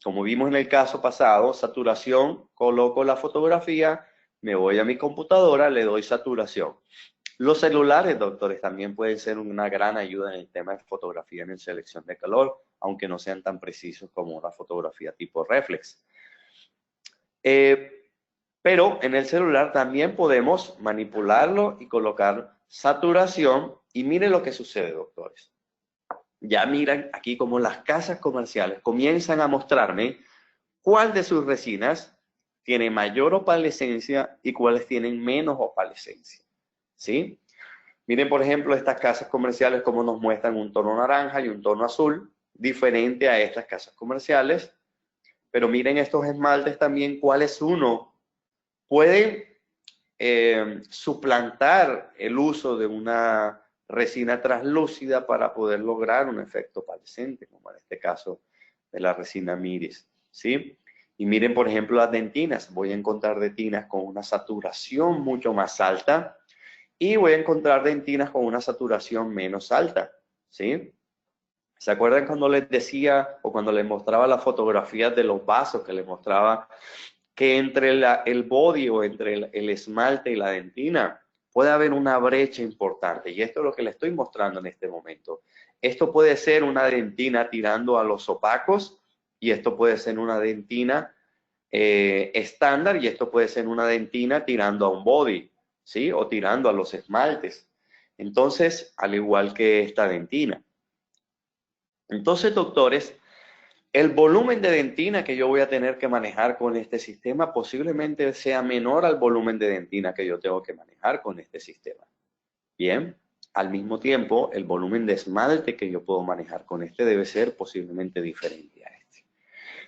como vimos en el caso pasado, saturación, coloco la fotografía, me voy a mi computadora, le doy saturación. Los celulares, doctores, también pueden ser una gran ayuda en el tema de fotografía en selección de color, aunque no sean tan precisos como una fotografía tipo reflex. Pero en el celular también podemos manipularlo y colocar saturación. Y miren lo que sucede, doctores. Ya miran aquí como las casas comerciales comienzan a mostrarme cuál de sus resinas tiene mayor opalescencia y cuáles tienen menos opalescencia. ¿Sí? Miren, por ejemplo, estas casas comerciales como nos muestran un tono naranja y un tono azul, diferente a estas casas comerciales. Pero miren estos esmaltes también, cuál es uno. Pueden suplantar el uso de una resina translúcida para poder lograr un efecto opalescente, como en este caso de la resina Miris, ¿sí? Y miren, por ejemplo, las dentinas. Voy a encontrar dentinas con una saturación mucho más alta y voy a encontrar dentinas con una saturación menos alta, ¿sí? ¿Se acuerdan cuando les decía o cuando les mostraba las fotografías de los vasos que les mostraba que entre el body o entre el esmalte y la dentina puede haber una brecha importante? Y esto es lo que les estoy mostrando en este momento. Esto puede ser una dentina tirando a los opacos y esto puede ser una dentina estándar y esto puede ser una dentina tirando a un body, ¿sí? O tirando a los esmaltes. Entonces, al igual que esta dentina. Entonces, doctores, el volumen de dentina que yo voy a tener que manejar con este sistema posiblemente sea menor al volumen de dentina que yo tengo que manejar con este sistema. Bien, al mismo tiempo, el volumen de esmalte que yo puedo manejar con este debe ser posiblemente diferente a este.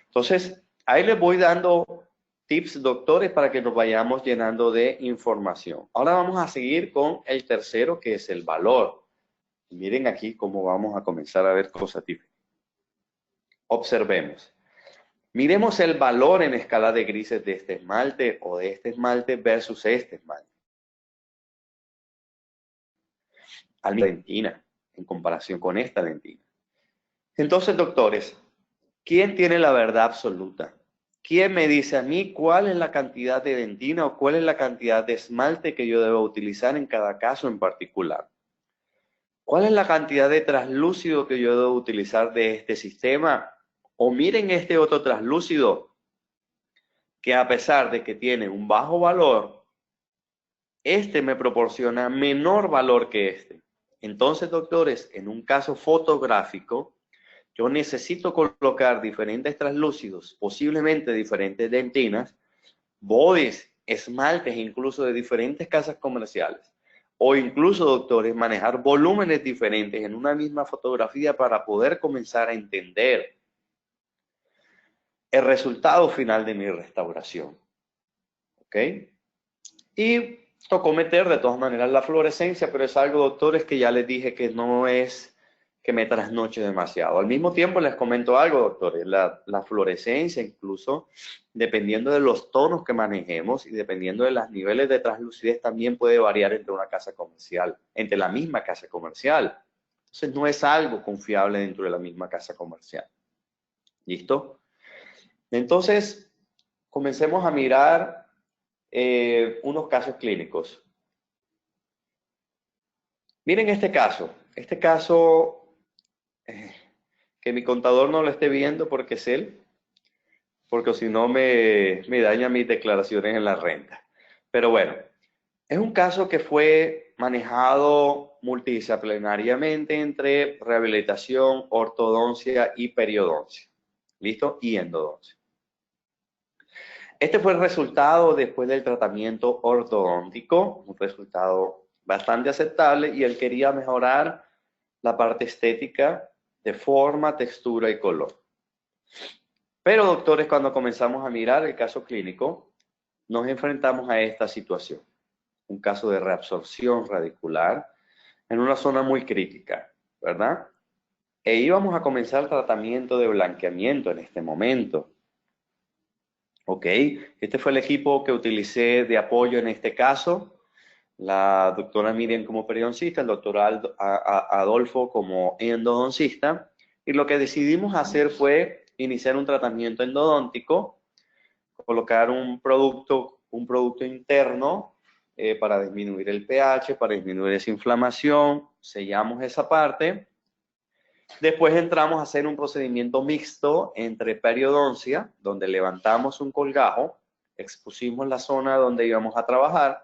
Entonces, ahí les voy dando tips, doctores, para que nos vayamos llenando de información. Ahora vamos a seguir con el tercero, que es el valor. Y miren aquí cómo vamos a comenzar a ver cosas diferentes. Observemos. Miremos el valor en escala de grises de este esmalte o de este esmalte versus este esmalte. A la dentina, en comparación con esta dentina. Entonces, doctores, ¿quién tiene la verdad absoluta? ¿Quién me dice a mí cuál es la cantidad de dentina o cuál es la cantidad de esmalte que yo debo utilizar en cada caso en particular? ¿Cuál es la cantidad de translúcido que yo debo utilizar de este sistema? O miren este otro translúcido que a pesar de que tiene un bajo valor, este me proporciona menor valor que este. Entonces, doctores, en un caso fotográfico, yo necesito colocar diferentes translúcidos, posiblemente diferentes dentinas, bodies, esmaltes, incluso de diferentes casas comerciales. O incluso, doctores, manejar volúmenes diferentes en una misma fotografía para poder comenzar a entender el resultado final de mi restauración. ¿Ok? Y tocó meter de todas maneras la fluorescencia, pero es algo, doctores, que ya les dije que no es que me trasnoche demasiado. Al mismo tiempo les comento algo, doctores, la fluorescencia incluso, dependiendo de los tonos que manejemos y dependiendo de los niveles de translucidez, también puede variar entre una casa comercial, entre la misma casa comercial. Entonces no es algo confiable dentro de la misma casa comercial. ¿Listo? Entonces, comencemos a mirar unos casos clínicos. Miren este caso que mi contador no lo esté viendo porque es él, porque si no me daña mis declaraciones en la renta. Pero bueno, es un caso que fue manejado multidisciplinariamente entre rehabilitación, ortodoncia y periodoncia. ¿Listo? Y endodoncia. Este fue el resultado después del tratamiento ortodóntico, un resultado bastante aceptable, y él quería mejorar la parte estética de forma, textura y color. Pero, doctores, cuando comenzamos a mirar el caso clínico, nos enfrentamos a esta situación. Un caso de reabsorción radicular en una zona muy crítica, ¿verdad? E íbamos a comenzar el tratamiento de blanqueamiento en este momento. Ok, este fue el equipo que utilicé de apoyo en este caso. La doctora Miriam como periodoncista, el doctor Adolfo como endodoncista. Y lo que decidimos hacer fue iniciar un tratamiento endodóntico, colocar un producto interno para disminuir el pH, para disminuir esa inflamación. Sellamos esa parte. Después entramos a hacer un procedimiento mixto entre periodoncia, donde levantamos un colgajo, expusimos la zona donde íbamos a trabajar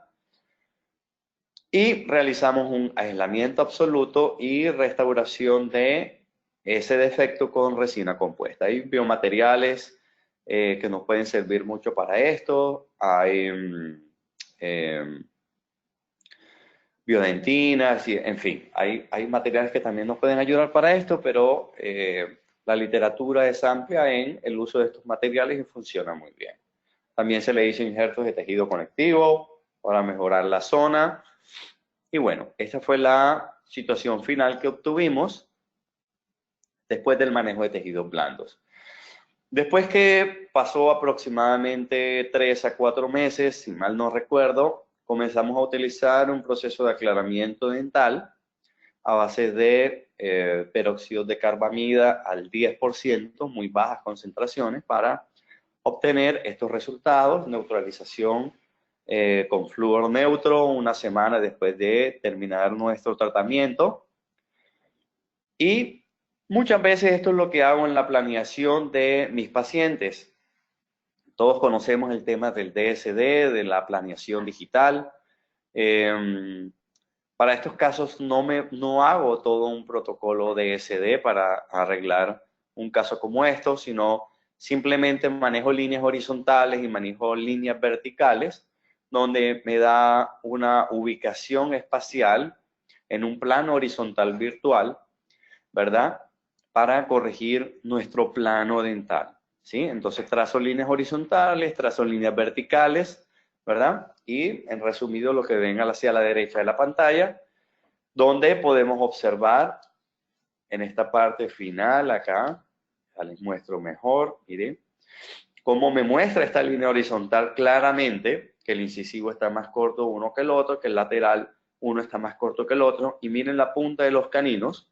y realizamos un aislamiento absoluto y restauración de ese defecto con resina compuesta. Hay biomateriales que nos pueden servir mucho para esto. Hay biodentinas, y, en fin, hay materiales que también nos pueden ayudar para esto, pero la literatura es amplia en el uso de estos materiales y funciona muy bien. También se le hizo injertos de tejido conectivo para mejorar la zona. Y bueno, esta fue la situación final que obtuvimos después del manejo de tejidos blandos. Después que pasó aproximadamente 3 a 4 meses, si mal no recuerdo, comenzamos a utilizar un proceso de aclaramiento dental a base de peróxido de carbamida al 10%, muy bajas concentraciones, para obtener estos resultados, neutralización con flúor neutro una semana después de terminar nuestro tratamiento. Y muchas veces esto es lo que hago en la planeación de mis pacientes. Todos conocemos el tema del DSD, de la planeación digital. Para estos casos no hago todo un protocolo DSD para arreglar un caso como esto, sino simplemente manejo líneas horizontales y manejo líneas verticales, donde me da una ubicación espacial en un plano horizontal virtual, ¿verdad? Para corregir nuestro plano dental, ¿sí? Entonces trazo líneas horizontales, trazo líneas verticales, ¿verdad? Y en resumido lo que ven hacia la derecha de la pantalla, donde podemos observar en esta parte final acá, ya les muestro mejor, miren, cómo me muestra esta línea horizontal claramente, que el incisivo está más corto uno que el otro, que el lateral uno está más corto que el otro, y miren la punta de los caninos,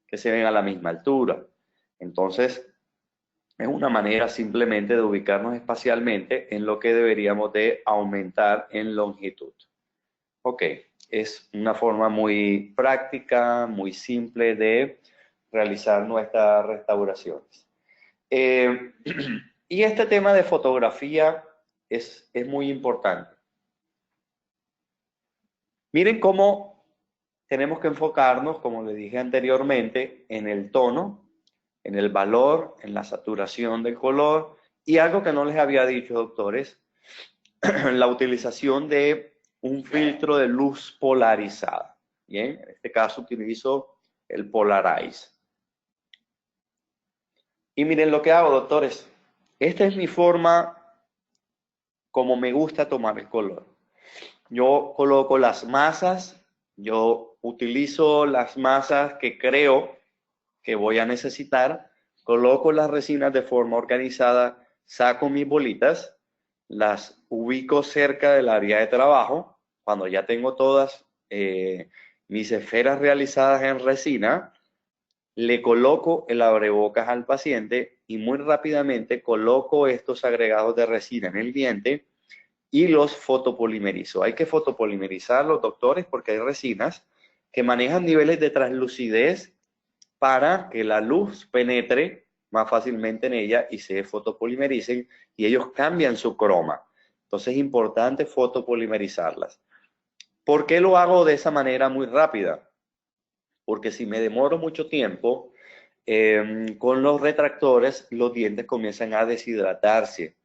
que se ven a la misma altura. Entonces, es una manera simplemente de ubicarnos espacialmente en lo que deberíamos de aumentar en longitud. Ok, es una forma muy práctica, muy simple de realizar nuestras restauraciones. Y este tema de fotografía es muy importante. Miren cómo tenemos que enfocarnos, como les dije anteriormente, en el tono, en el valor, en la saturación del color y algo que no les había dicho, doctores, la utilización de un filtro de luz polarizada. Bien, en este caso utilizo el Polarize. Y miren lo que hago, doctores. Esta es mi forma como me gusta tomar el color. Yo coloco las masas, yo utilizo las masas que creo que voy a necesitar, coloco las resinas de forma organizada, saco mis bolitas, las ubico cerca del área de trabajo. Cuando ya tengo todas mis esferas realizadas en resina, le coloco el abrebocas al paciente y muy rápidamente coloco estos agregados de resina en el diente y los fotopolimerizo. Hay que fotopolimerizar los doctores porque hay resinas que manejan niveles de translucidez para que la luz penetre más fácilmente en ella y se fotopolimericen y ellos cambian su croma. Entonces es importante fotopolimerizarlas. ¿Por qué lo hago de esa manera muy rápida? Porque si me demoro mucho tiempo, con los retractores los dientes comienzan a deshidratarse.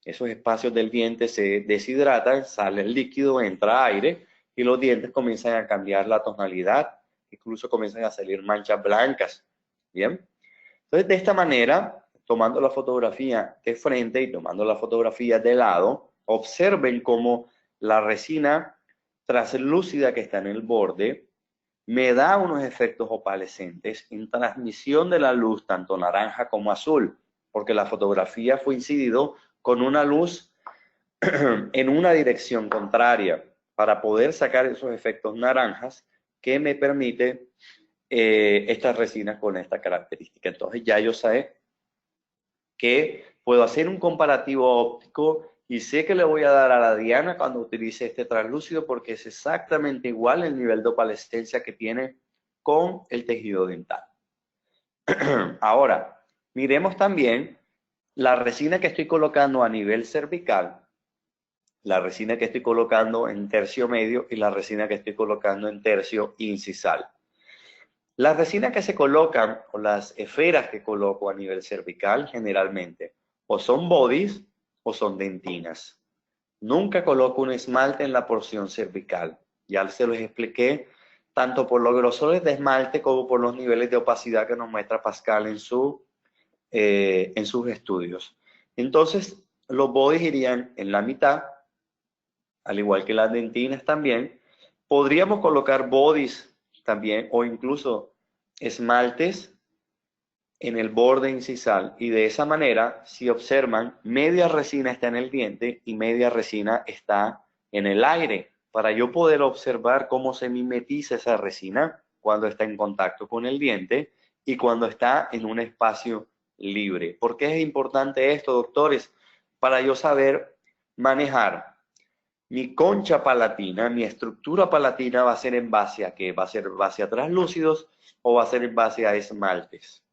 Esos espacios del diente se deshidratan, sale el líquido, entra aire y los dientes comienzan a cambiar la tonalidad, incluso comienzan a salir manchas blancas. Bien, entonces de esta manera, tomando la fotografía de frente y tomando la fotografía de lado, observen cómo la resina translúcida que está en el borde me da unos efectos opalescentes en transmisión de la luz, tanto naranja como azul, porque la fotografía fue incidido con una luz en una dirección contraria para poder sacar esos efectos naranjas que me permite estas resinas con esta característica. Entonces ya yo sé que puedo hacer un comparativo óptico y sé que le voy a dar a la diana cuando utilice este translúcido porque es exactamente igual el nivel de opalescencia que tiene con el tejido dental. Ahora, miremos también la resina que estoy colocando a nivel cervical, la resina que estoy colocando en tercio medio y la resina que estoy colocando en tercio incisal. Las resinas que se colocan o las esferas que coloco a nivel cervical generalmente o son bodies o son dentinas. Nunca coloco un esmalte en la porción cervical. Ya se los expliqué tanto por los grosores de esmalte como por los niveles de opacidad que nos muestra Pascal en sus estudios. Entonces, los bodies irían en la mitad, al igual que las dentinas también. Podríamos colocar bodies también o incluso esmaltes en el borde incisal y de esa manera, si observan, media resina está en el diente y media resina está en el aire, para yo poder observar cómo se mimetiza esa resina cuando está en contacto con el diente y cuando está en un espacio libre. ¿Por qué es importante esto, doctores? Para yo saber manejar mi concha palatina, mi estructura palatina va a ser en base a ¿qué? ¿Va a ser base a translúcidos o va a ser en base a esmaltes?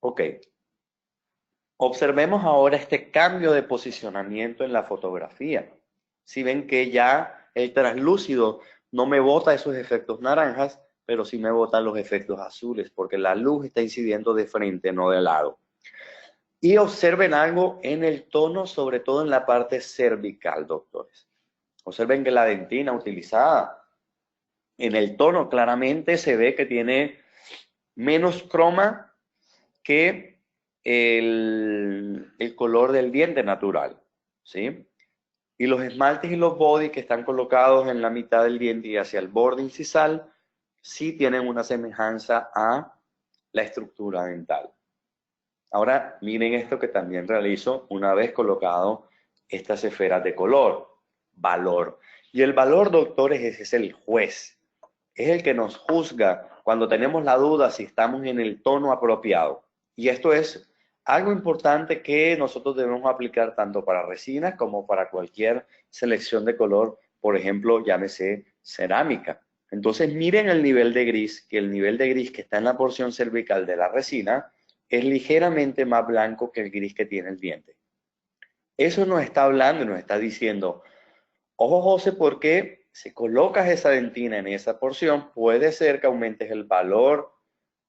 Ok, observemos ahora este cambio de posicionamiento en la fotografía. Si ven que ya el translúcido no me bota esos efectos naranjas, pero sí me botan los efectos azules, porque la luz está incidiendo de frente, no de lado. Y observen algo en el tono, sobre todo en la parte cervical, doctores. Observen que la dentina utilizada en el tono claramente se ve que tiene menos croma que el color del diente natural, ¿sí? Y los esmaltes y los body que están colocados en la mitad del diente y hacia el borde incisal, sí tienen una semejanza a la estructura dental. Ahora miren esto que también realizo una vez colocado estas esferas de color, valor. Y el valor, doctores, es el juez, es el que nos juzga cuando tenemos la duda si estamos en el tono apropiado. Y esto es algo importante que nosotros debemos aplicar tanto para resinas como para cualquier selección de color, por ejemplo, llámese cerámica. Entonces miren el nivel de gris, que el nivel de gris que está en la porción cervical de la resina es ligeramente más blanco que el gris que tiene el diente. Eso nos está hablando y nos está diciendo, ojo José, porque si colocas esa dentina en esa porción, puede ser que aumentes el valor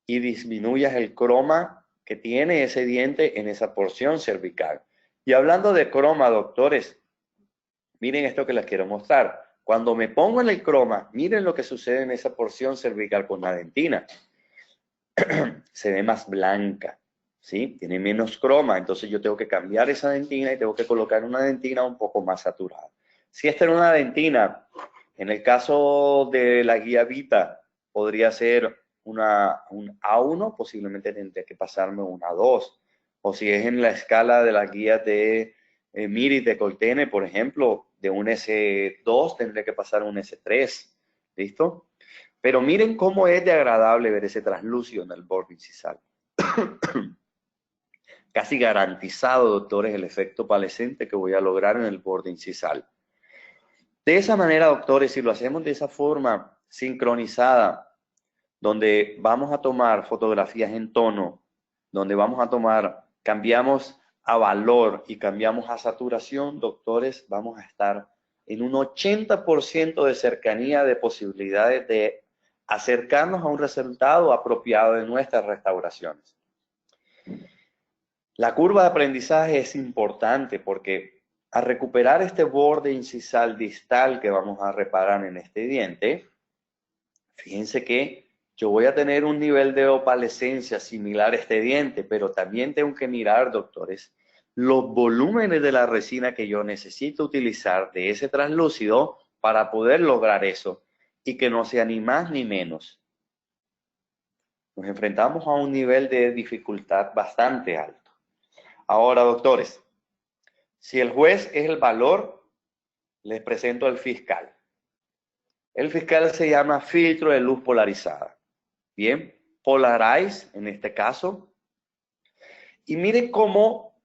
y disminuyas el croma que tiene ese diente en esa porción cervical. Y hablando de croma, doctores, miren esto que les quiero mostrar. Cuando me pongo en el croma, miren lo que sucede en esa porción cervical con la dentina. Se ve más blanca, ¿sí? Tiene menos croma, entonces yo tengo que cambiar esa dentina y tengo que colocar una dentina un poco más saturada. Si esta era una dentina, en el caso de la guía Vita, podría ser un A1, posiblemente tendría que pasarme una A2. O si es en la escala de las guías de Miris de Coltene, por ejemplo, de un S2 tendría que pasar un S3. ¿Listo? Pero miren cómo es de agradable ver ese translúcido en el borde incisal. Casi garantizado, doctores, el efecto opalescente que voy a lograr en el borde incisal. De esa manera, doctores, si lo hacemos de esa forma sincronizada, donde vamos a tomar fotografías en tono, donde vamos a tomar, cambiamos a valor y cambiamos a saturación, doctores, vamos a estar en un 80% de cercanía de posibilidades de acercarnos a un resultado apropiado de nuestras restauraciones. La curva de aprendizaje es importante porque al recuperar este borde incisal distal que vamos a reparar en este diente, fíjense que yo voy a tener un nivel de opalescencia similar a este diente, pero también tengo que mirar, doctores, los volúmenes de la resina que yo necesito utilizar de ese translúcido para poder lograr eso y que no sea ni más ni menos. Nos enfrentamos a un nivel de dificultad bastante alto. Ahora, doctores, Si el juez es el valor, les presento al fiscal. El fiscal se llama filtro de luz polarizada. Bien, polarize en este caso. Y miren cómo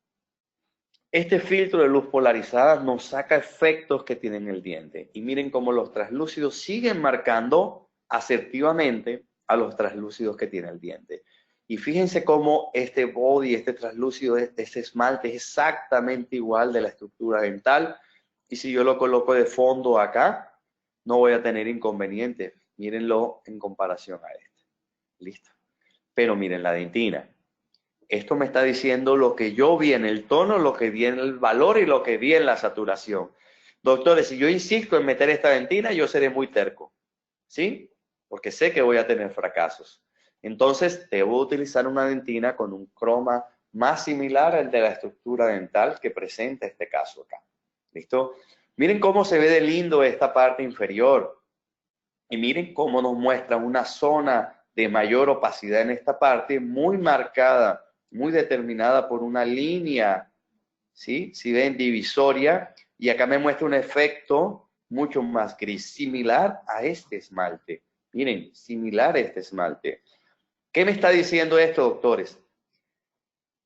este filtro de luz polarizada nos saca efectos que tienen el diente. Y miren cómo los translúcidos siguen marcando asertivamente a los translúcidos que tiene el diente. Y fíjense cómo este body, este translúcido, este esmalte es exactamente igual de la estructura dental. Y si yo lo coloco de fondo acá, no voy a tener inconvenientes. Mírenlo en comparación a este. Listo. Pero miren la dentina. Esto me está diciendo lo que yo vi en el tono, lo que vi en el valor y lo que vi en la saturación. Doctores, si yo insisto en meter esta dentina, yo seré muy terco, ¿sí? Porque sé que voy a tener fracasos. Entonces, debo utilizar una dentina con un croma más similar al de la estructura dental que presenta este caso acá. ¿Listo? Miren cómo se ve de lindo esta parte inferior. Y miren cómo nos muestra una zona de mayor opacidad en esta parte, muy marcada, muy determinada por una línea, ¿sí? Si ven, divisoria, y acá me muestra un efecto mucho más gris, similar a este esmalte. Miren, similar a este esmalte. ¿Qué me está diciendo esto, doctores?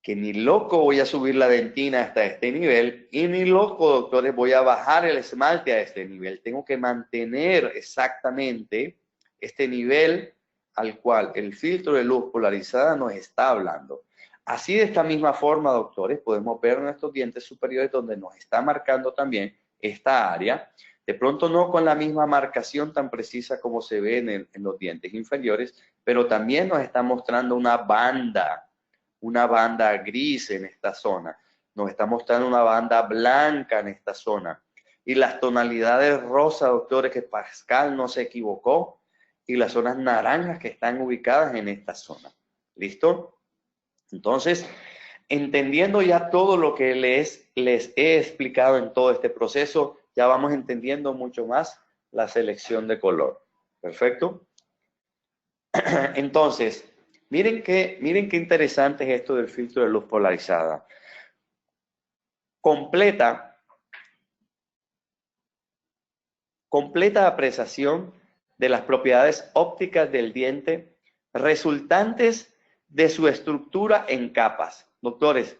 Que ni loco voy a subir la dentina hasta este nivel y ni loco, doctores, voy a bajar el esmalte a este nivel. Tengo que mantener exactamente este nivel al cual el filtro de luz polarizada nos está hablando. Así de esta misma forma, doctores, podemos ver nuestros dientes superiores donde nos está marcando también esta área. De pronto no con la misma marcación tan precisa como se ve en los dientes inferiores, pero también nos está mostrando una banda gris en esta zona. Nos está mostrando una banda blanca en esta zona. Y las tonalidades rosa, doctores, que Pascal no se equivocó, y las zonas naranjas que están ubicadas en esta zona. ¿Listo? Entonces, entendiendo ya todo lo que les he explicado en todo este proceso, ya vamos entendiendo mucho más la selección de color. ¿Perfecto? Entonces, miren qué interesante es esto del filtro de luz polarizada. Completa apreciación de las propiedades ópticas del diente resultantes de su estructura en capas. Doctores,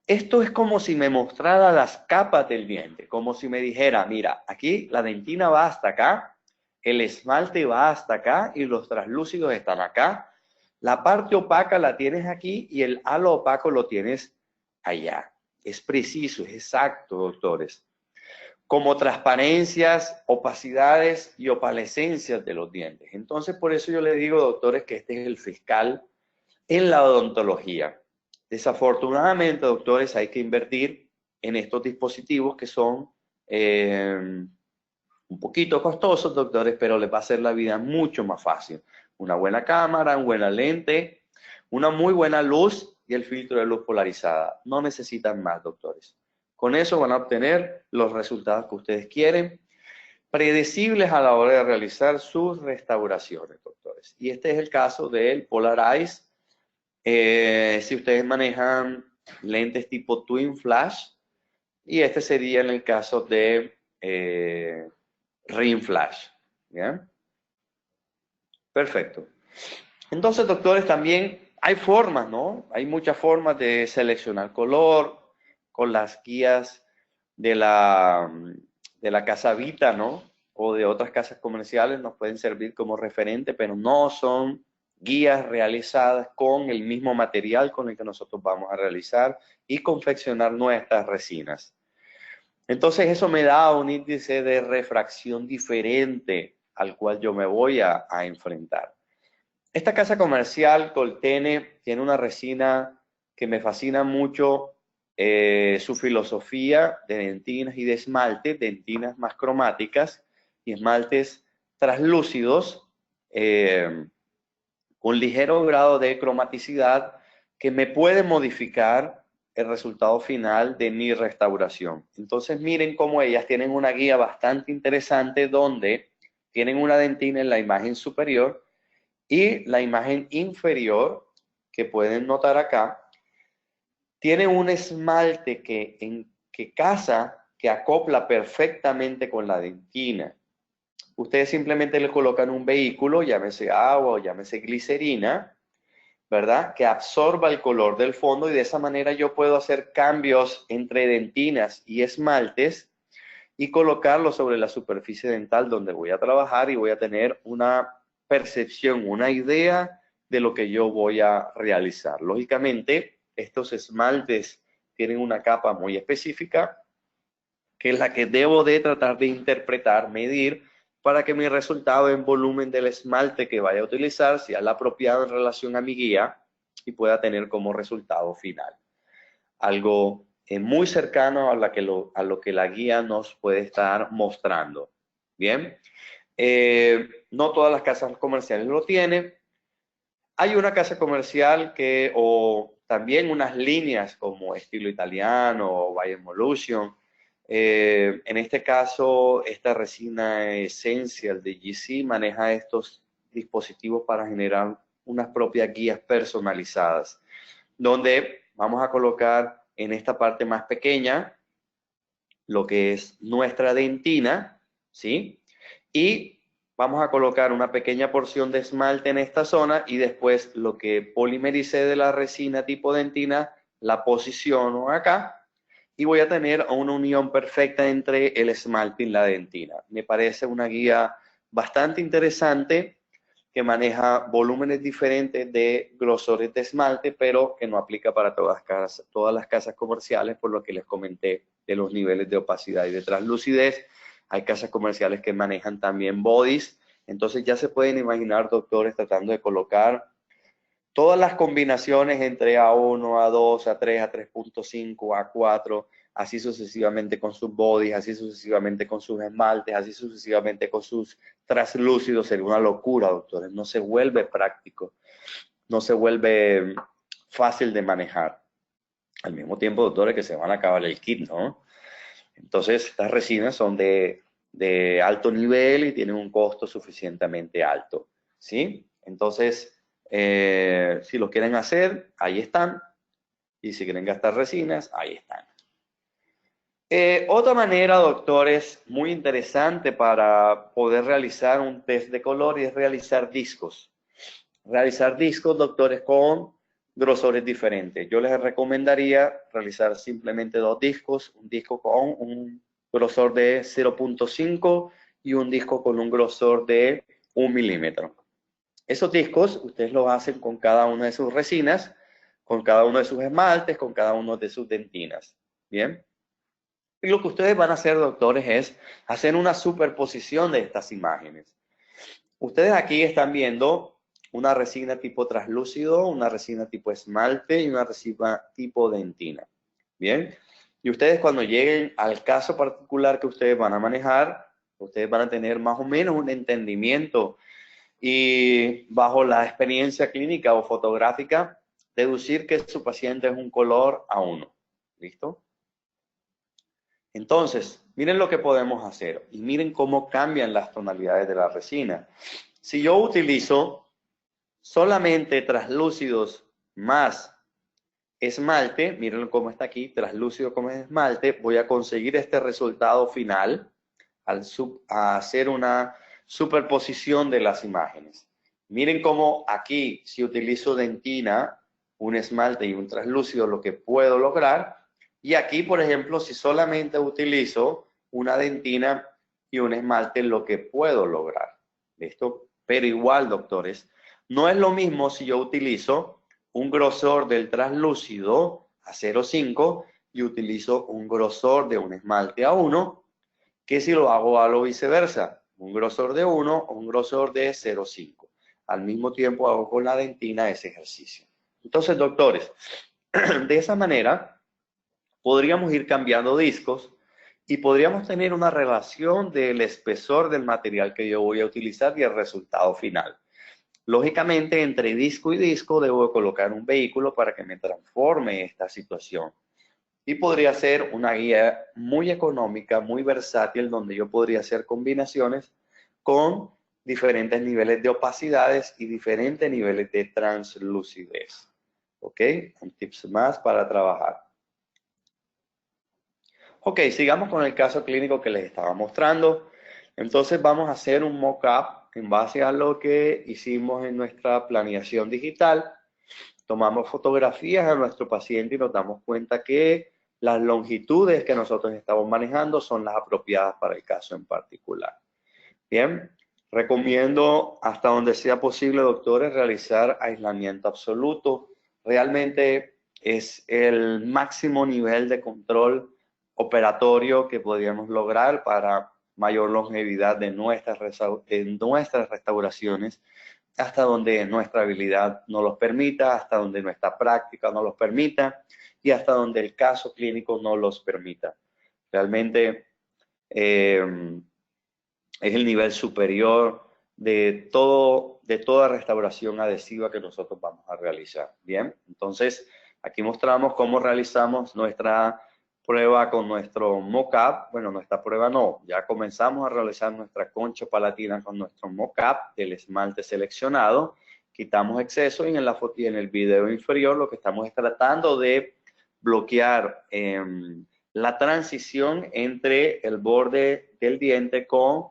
esto es como si me mostrara las capas del diente, como si me dijera, mira, aquí la dentina va hasta acá, el esmalte va hasta acá y los translúcidos están acá. La parte opaca la tienes aquí y el halo opaco lo tienes allá. Es preciso, es exacto, doctores. Como transparencias, opacidades y opalescencias de los dientes. Entonces, por eso yo les digo, doctores, que este es el fiscal en la odontología. Desafortunadamente, doctores, hay que invertir en estos dispositivos que son un poquito costosos, doctores, pero les va a hacer la vida mucho más fácil. Una buena cámara, una buena lente, una muy buena luz y el filtro de luz polarizada. No necesitan más, doctores. Con eso van a obtener los resultados que ustedes quieren, predecibles a la hora de realizar sus restauraciones, doctores. Y este es el caso del Polarize. Si ustedes manejan lentes tipo Twin Flash, y este sería en el caso de Ring Flash. ¿Ya? Perfecto. Entonces, doctores, también hay formas, ¿no? Hay muchas formas de seleccionar color con las guías de la Casa Vita, ¿no? O de otras casas comerciales nos pueden servir como referente, pero no son guías realizadas con el mismo material con el que nosotros vamos a realizar y confeccionar nuestras resinas. Entonces eso me da un índice de refracción diferente al cual yo me voy a enfrentar. Esta casa comercial Coltene tiene una resina que me fascina mucho, su filosofía de dentinas y de esmalte, dentinas más cromáticas y esmaltes translúcidos, con ligero grado de cromaticidad que me puede modificar el resultado final de mi restauración. Entonces miren cómo ellas tienen una guía bastante interesante donde tienen una dentina en la imagen superior y la imagen inferior, que pueden notar acá, tiene un esmalte que en que casa, que acopla perfectamente con la dentina. Ustedes simplemente le colocan un vehículo, llámese agua o llámese glicerina, ¿verdad? Que absorba el color del fondo y de esa manera yo puedo hacer cambios entre dentinas y esmaltes y colocarlo sobre la superficie dental donde voy a trabajar y voy a tener una percepción, una idea de lo que yo voy a realizar. Lógicamente, estos esmaltes tienen una capa muy específica, que es la que debo de tratar de interpretar, medir, para que mi resultado en volumen del esmalte que vaya a utilizar sea el apropiado en relación a mi guía y pueda tener como resultado final algo muy cercano a lo que la guía nos puede estar mostrando. Bien, no todas las casas comerciales lo tienen. Hay una casa comercial o también unas líneas como estilo italiano o By Emolution. En este caso, esta resina Essential de GC maneja estos dispositivos para generar unas propias guías personalizadas, donde vamos a colocar en esta parte más pequeña lo que es nuestra dentina, ¿sí? Y vamos a colocar una pequeña porción de esmalte en esta zona y después lo que polimericé de la resina tipo dentina la posiciono acá y voy a tener una unión perfecta entre el esmalte y la dentina. Me parece una guía bastante interesante que maneja volúmenes diferentes de grosores de esmalte, pero que no aplica para todas las casas comerciales, por lo que les comenté de los niveles de opacidad y de translucidez. Hay casas comerciales que manejan también bodies, entonces ya se pueden imaginar, doctores, tratando de colocar todas las combinaciones entre A1, A2, A3, A3.5, A4, así sucesivamente con sus bodies, así sucesivamente con sus esmaltes, así sucesivamente con sus translúcidos. Sería una locura, doctores. No se vuelve práctico, no se vuelve fácil de manejar. Al mismo tiempo, doctores, que se van a acabar el kit, ¿no? Entonces, estas resinas son de alto nivel y tienen un costo suficientemente alto, ¿sí? Entonces, si lo quieren hacer, ahí están. Y si quieren gastar resinas, ahí están. Otra manera, doctores, muy interesante para poder realizar un test de color es realizar discos. Realizar discos, doctores, con grosores diferentes. Yo les recomendaría realizar simplemente dos discos, un disco con un grosor de 0.5 y un disco con un grosor de 1 milímetro. Esos discos ustedes los hacen con cada una de sus resinas, con cada uno de sus esmaltes, con cada uno de sus dentinas. Bien. Y lo que ustedes van a hacer, doctores, es hacer una superposición de estas imágenes. Ustedes aquí están viendo una resina tipo translúcido, una resina tipo esmalte y una resina tipo dentina. Bien. Y ustedes cuando lleguen al caso particular que ustedes van a manejar, ustedes van a tener más o menos un entendimiento y bajo la experiencia clínica o fotográfica, deducir que su paciente es un color A1. ¿Listo? Entonces, miren lo que podemos hacer y miren cómo cambian las tonalidades de la resina. Si yo utilizo solamente translúcidos más esmalte, miren cómo está aquí, translúcido como esmalte, voy a conseguir este resultado final al hacer una superposición de las imágenes. Miren cómo aquí, si utilizo dentina, un esmalte y un translúcido, lo que puedo lograr. Y aquí, por ejemplo, si solamente utilizo una dentina y un esmalte, lo que puedo lograr. ¿Listo? Pero igual, doctores, no es lo mismo si yo utilizo un grosor del translúcido a 0,5 y utilizo un grosor de un esmalte a 1, que si lo hago a lo viceversa, un grosor de 1 o un grosor de 0,5. Al mismo tiempo hago con la dentina ese ejercicio. Entonces, doctores, de esa manera podríamos ir cambiando discos y podríamos tener una relación del espesor del material que yo voy a utilizar y el resultado final. Lógicamente, entre disco y disco debo colocar un vehículo para que me transforme esta situación. Y podría ser una guía muy económica, muy versátil, donde yo podría hacer combinaciones con diferentes niveles de opacidades y diferentes niveles de translucidez. ¿Ok? Un tips más para trabajar. Ok, sigamos con el caso clínico que les estaba mostrando. Entonces vamos a hacer un mock-up en base a lo que hicimos en nuestra planeación digital. Tomamos fotografías a nuestro paciente y nos damos cuenta que las longitudes que nosotros estamos manejando son las apropiadas para el caso en particular. Bien, recomiendo hasta donde sea posible, doctores, realizar aislamiento absoluto. Realmente es el máximo nivel de control operatorio que podríamos lograr para mayor longevidad de nuestras restauraciones, hasta donde nuestra habilidad nos los permita, hasta donde nuestra práctica nos los permita y hasta donde el caso clínico nos los permita. Realmente es el nivel superior de toda restauración adhesiva que nosotros vamos a realizar. Bien, entonces aquí mostramos cómo realizamos nuestra prueba con nuestro mock-up. Bueno, nuestra prueba no, ya comenzamos a realizar nuestra concha palatina con nuestro mock-up del esmalte seleccionado. Quitamos exceso y en el video inferior lo que estamos es tratando de bloquear la transición entre el borde del diente con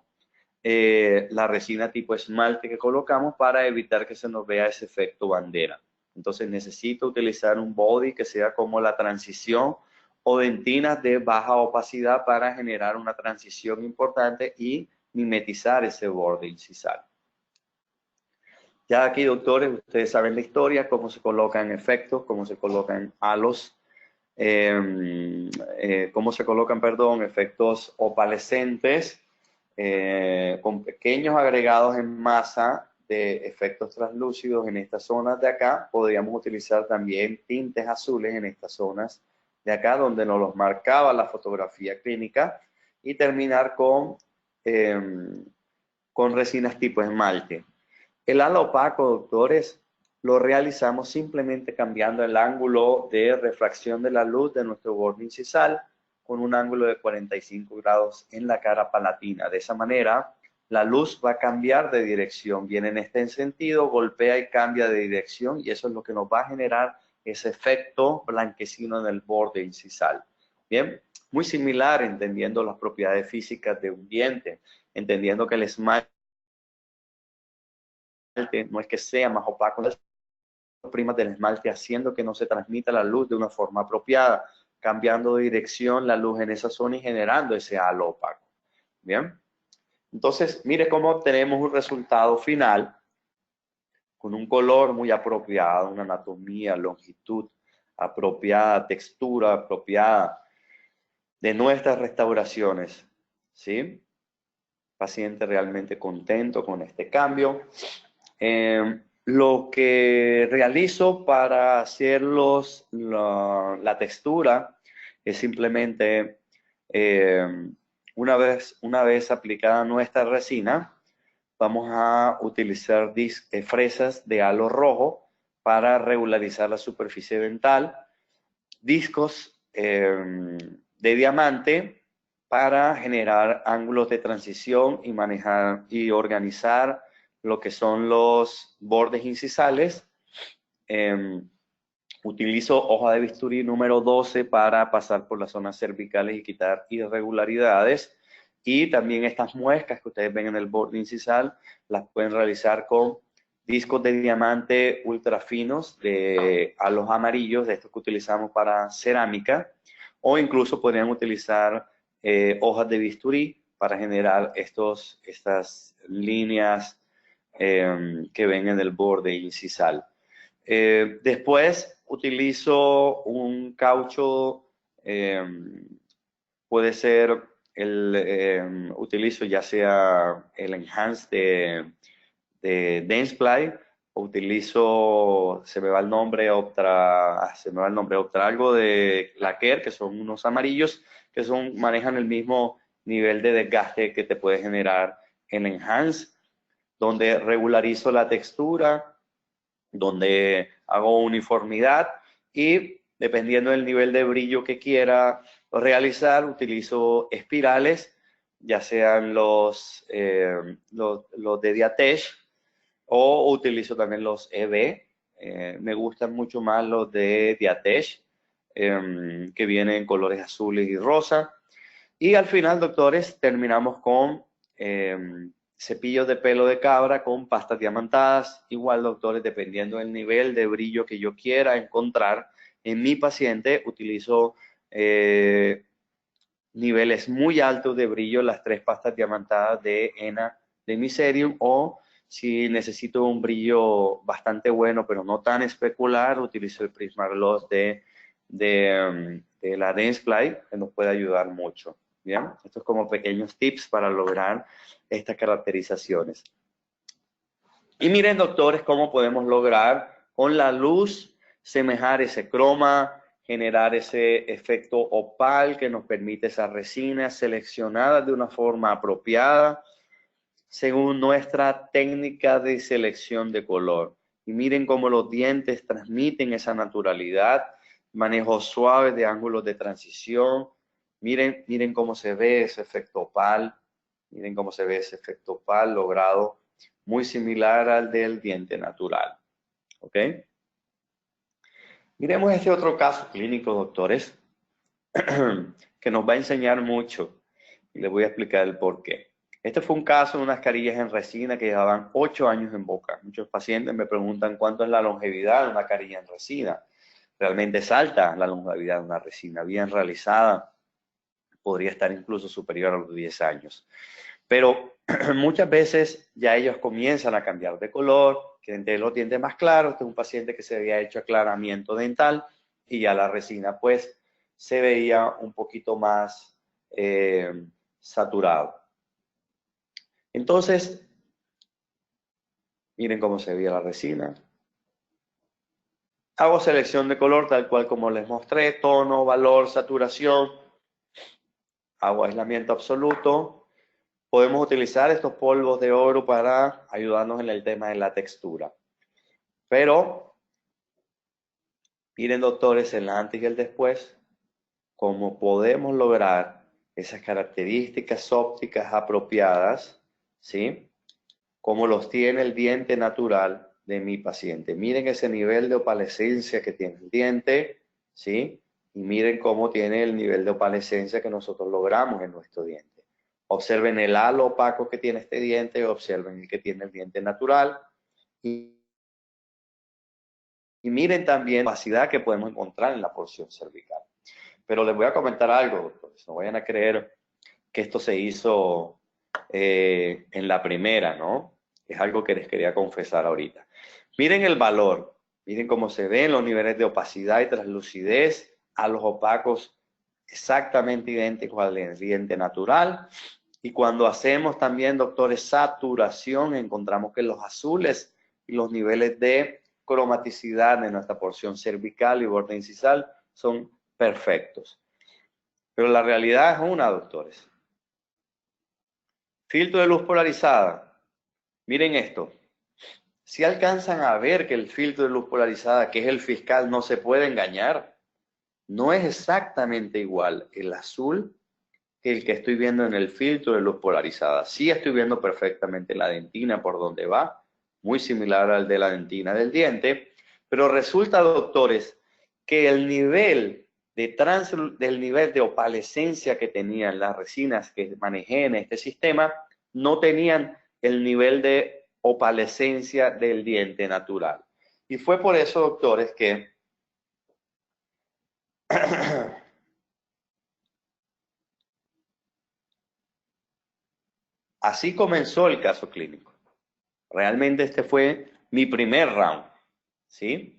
la resina tipo esmalte que colocamos para evitar que se nos vea ese efecto bandera. Entonces necesito utilizar un body que sea como la transición o dentinas de baja opacidad para generar una transición importante y mimetizar ese borde incisal. Ya aquí, doctores, ustedes saben la historia, cómo se colocan efectos, cómo se colocan halos, cómo se colocan, perdón, efectos opalescentes, con pequeños agregados en masa de efectos translúcidos en estas zonas de acá. Podríamos utilizar también tintes azules en estas zonas de acá, donde nos los marcaba la fotografía clínica, y terminar con resinas tipo esmalte. El halo opaco, doctores, lo realizamos simplemente cambiando el ángulo de refracción de la luz de nuestro borde incisal con un ángulo de 45 grados en la cara palatina. De esa manera, la luz va a cambiar de dirección. Viene en este sentido, golpea y cambia de dirección, y eso es lo que nos va a generar ese efecto blanquecino en el borde incisal. Bien, muy similar, entendiendo las propiedades físicas de un diente, entendiendo que el esmalte no es que sea más opaco, las primas del esmalte haciendo que no se transmita la luz de una forma apropiada, cambiando de dirección la luz en esa zona y generando ese halo opaco. Bien, entonces mire cómo obtenemos un resultado final con un color muy apropiado, una anatomía, longitud apropiada, textura apropiada de nuestras restauraciones, ¿sí? Paciente realmente contento con este cambio. Lo que realizo para hacer la textura es simplemente, una vez aplicada nuestra resina, vamos a utilizar fresas de halo rojo para regularizar la superficie dental, discos de diamante para generar ángulos de transición y manejar y organizar lo que son los bordes incisales. Utilizo hoja de bisturí número 12 para pasar por las zonas cervicales y quitar irregularidades. Y también estas muescas que ustedes ven en el borde incisal las pueden realizar con discos de diamante ultra finos de halos amarillos, de estos que utilizamos para cerámica, o incluso podrían utilizar hojas de bisturí para generar estas líneas que ven en el borde incisal. Después utilizo un caucho, puede ser utilizo ya sea el Enhance de Dentsply, o utilizo, se me va el nombre, algo de Lacquer, que son unos amarillos que manejan el mismo nivel de desgaste que te puede generar el Enhance, donde regularizo la textura, donde hago uniformidad, y dependiendo del nivel de brillo que quiera realizar, utilizo espirales, ya sean los de Diatech, o utilizo también los EB. Me gustan mucho más los de Diatech, que vienen en colores azules y rosa. Y al final, doctores, terminamos con cepillos de pelo de cabra con pastas diamantadas. Igual, doctores, dependiendo del nivel de brillo que yo quiera encontrar en mi paciente, utilizo niveles muy altos de brillo, las 3 pastas diamantadas de henna de Miserium, o si necesito un brillo bastante bueno, pero no tan especular, utilizo el Prismagloss de la Densefly, que nos puede ayudar mucho. Bien, estos como pequeños tips para lograr estas caracterizaciones. Y miren, doctores, cómo podemos lograr con la luz semejar ese croma, generar ese efecto opal que nos permite esas resinas seleccionadas de una forma apropiada según nuestra técnica de selección de color. Y miren cómo los dientes transmiten esa naturalidad, manejos suaves de ángulos de transición. Miren cómo se ve ese efecto opal. Miren cómo se ve ese efecto opal logrado muy similar al del diente natural. ¿Ok? Miremos este otro caso clínico, doctores, que nos va a enseñar mucho y les voy a explicar el por qué. Este fue un caso de unas carillas en resina que llevaban 8 años en boca. Muchos pacientes me preguntan cuánto es la longevidad de una carilla en resina. Realmente es alta la longevidad de una resina, bien realizada, podría estar incluso superior a los 10 años. Pero muchas veces ya ellos comienzan a cambiar de color, quieren tener los dientes más claros. Este es un paciente que se había hecho aclaramiento dental y ya la resina pues se veía un poquito más saturado. Entonces, miren cómo se veía la resina. Hago selección de color tal cual como les mostré, tono, valor, saturación. Hago aislamiento absoluto. Podemos utilizar estos polvos de oro para ayudarnos en el tema de la textura. Pero, miren, doctores, el antes y el después, cómo podemos lograr esas características ópticas apropiadas, ¿sí? Como los tiene el diente natural de mi paciente. Miren ese nivel de opalescencia que tiene el diente, ¿sí? Y miren cómo tiene el nivel de opalescencia que nosotros logramos en nuestro diente. Observen el halo opaco que tiene este diente, observen el que tiene el diente natural. Y miren también la opacidad que podemos encontrar en la porción cervical. Pero les voy a comentar algo, doctores. No vayan a creer que esto se hizo en la primera, ¿no? Es algo que les quería confesar ahorita. Miren el valor. Miren cómo se ven los niveles de opacidad y translucidez a los opacos exactamente idénticos al diente natural. Y cuando hacemos también, doctores, saturación, encontramos que los azules y los niveles de cromaticidad de nuestra porción cervical y borde incisal son perfectos. Pero la realidad es una, doctores. Filtro de luz polarizada. Miren esto. Si alcanzan a ver que el filtro de luz polarizada, que es el fiscal, no se puede engañar, no es exactamente igual el azul que el que estoy viendo en el filtro de luz polarizada. Sí estoy viendo perfectamente la dentina por donde va, muy similar al de la dentina del diente, pero resulta, doctores, que el nivel del nivel de opalescencia que tenían las resinas que manejé en este sistema, no tenían el nivel de opalescencia del diente natural. Y fue por eso, doctores, que así comenzó el caso clínico. Realmente este fue mi primer round, ¿sí?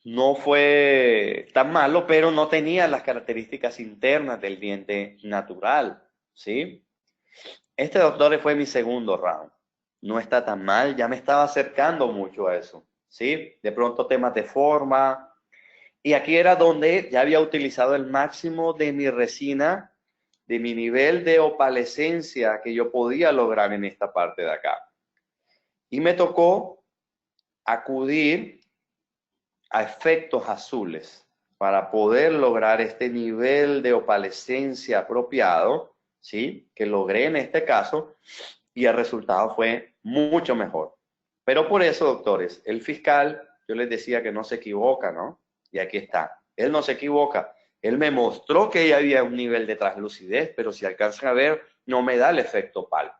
No fue tan malo, pero no tenía las características internas del diente natural, ¿sí? Este, doctor, fue mi segundo round. No está tan mal, ya me estaba acercando mucho a eso, ¿sí? De pronto temas de forma. Y aquí era donde ya había utilizado el máximo de mi resina, de mi nivel de opalescencia que yo podía lograr en esta parte de acá. Y me tocó acudir a efectos azules para poder lograr este nivel de opalescencia apropiado, ¿sí? Que logré en este caso, y el resultado fue mucho mejor. Pero por eso, doctores, el fiscal, yo les decía que no se equivoca, ¿no? Y aquí está. Él no se equivoca. Él me mostró que ahí había un nivel de translucidez, pero si alcanzan a ver, no me da el efecto opal.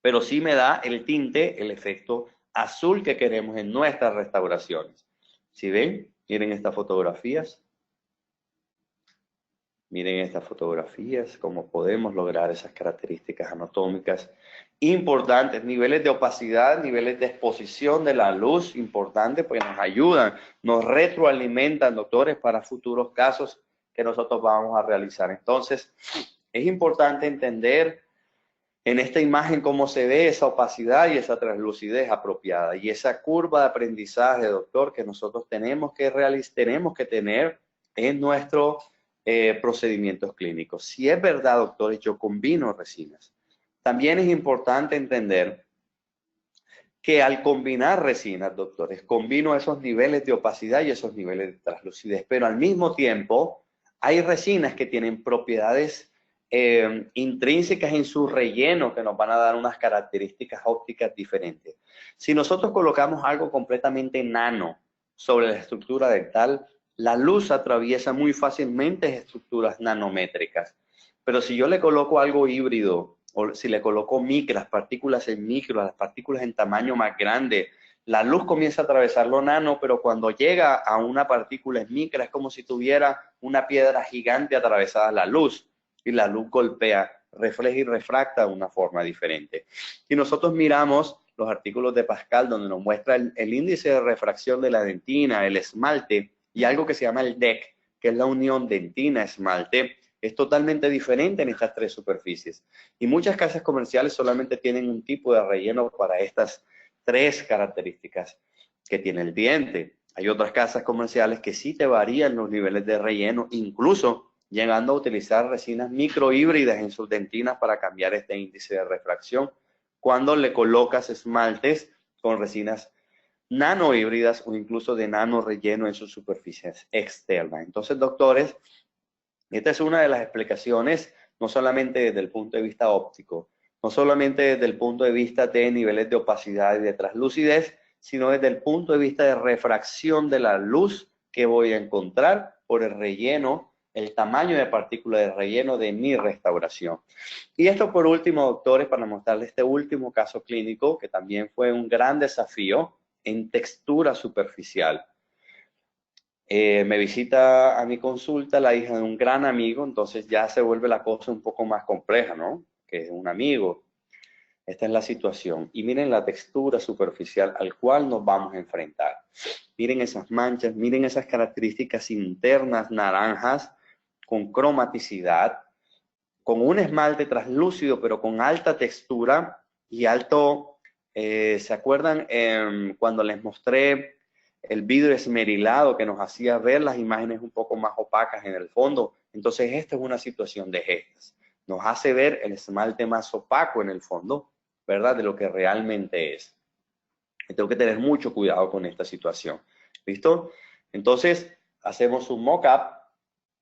Pero sí me da el tinte, el efecto azul que queremos en nuestras restauraciones. ¿Sí ven? Miren estas fotografías. Miren estas fotografías, cómo podemos lograr esas características anatómicas importantes, niveles de opacidad, niveles de exposición de la luz importantes, porque nos ayudan, nos retroalimentan, doctores, para futuros casos que nosotros vamos a realizar. Entonces, es importante entender en esta imagen cómo se ve esa opacidad y esa translucidez apropiada y esa curva de aprendizaje, doctor, que nosotros tenemos que tener en nuestros procedimientos clínicos. Si es verdad, doctores, yo combino resinas. También es importante entender que al combinar resinas, doctores, combino esos niveles de opacidad y esos niveles de translucidez, pero al mismo tiempo hay resinas que tienen propiedades intrínsecas en su relleno que nos van a dar unas características ópticas diferentes. Si nosotros colocamos algo completamente nano sobre la estructura dental, la luz atraviesa muy fácilmente estructuras nanométricas. Pero si yo le coloco algo híbrido, o si le coloco las partículas en micro, las partículas en tamaño más grande, la luz comienza a atravesar lo nano, pero cuando llega a una partícula en micra es como si tuviera una piedra gigante atravesada la luz y la luz golpea, refleja y refracta de una forma diferente. Si nosotros miramos los artículos de Pascal donde nos muestra el índice de refracción de la dentina, el esmalte y algo que se llama el DEC, que es la unión dentina-esmalte, es totalmente diferente en estas tres superficies. Y muchas casas comerciales solamente tienen un tipo de relleno para estas tres características que tiene el diente. Hay otras casas comerciales que sí te varían los niveles de relleno, incluso llegando a utilizar resinas microhíbridas en sus dentinas para cambiar este índice de refracción cuando le colocas esmaltes con resinas nanohíbridas o incluso de nano relleno en sus superficies externas. Entonces, doctores, esta es una de las explicaciones, no solamente desde el punto de vista óptico, no solamente desde el punto de vista de niveles de opacidad y de translucidez, sino desde el punto de vista de refracción de la luz que voy a encontrar por el relleno, el tamaño de partícula de relleno de mi restauración. Y esto por último, doctores, para mostrarles este último caso clínico, que también fue un gran desafío en textura superficial. Me visita a mi consulta la hija de un gran amigo, entonces ya se vuelve la cosa un poco más compleja, ¿no? Que es un amigo. Esta es la situación. Y miren la textura superficial al cual nos vamos a enfrentar. Miren esas manchas, miren esas características internas naranjas con cromaticidad, con un esmalte translúcido, pero con alta textura y alto, ¿se acuerdan cuando les mostré el vidrio esmerilado que nos hacía ver las imágenes un poco más opacas en el fondo? Entonces esta es una situación de estas. Nos hace ver el esmalte más opaco en el fondo, ¿verdad? De lo que realmente es. Y tengo que tener mucho cuidado con esta situación. ¿Listo? Entonces hacemos un mock-up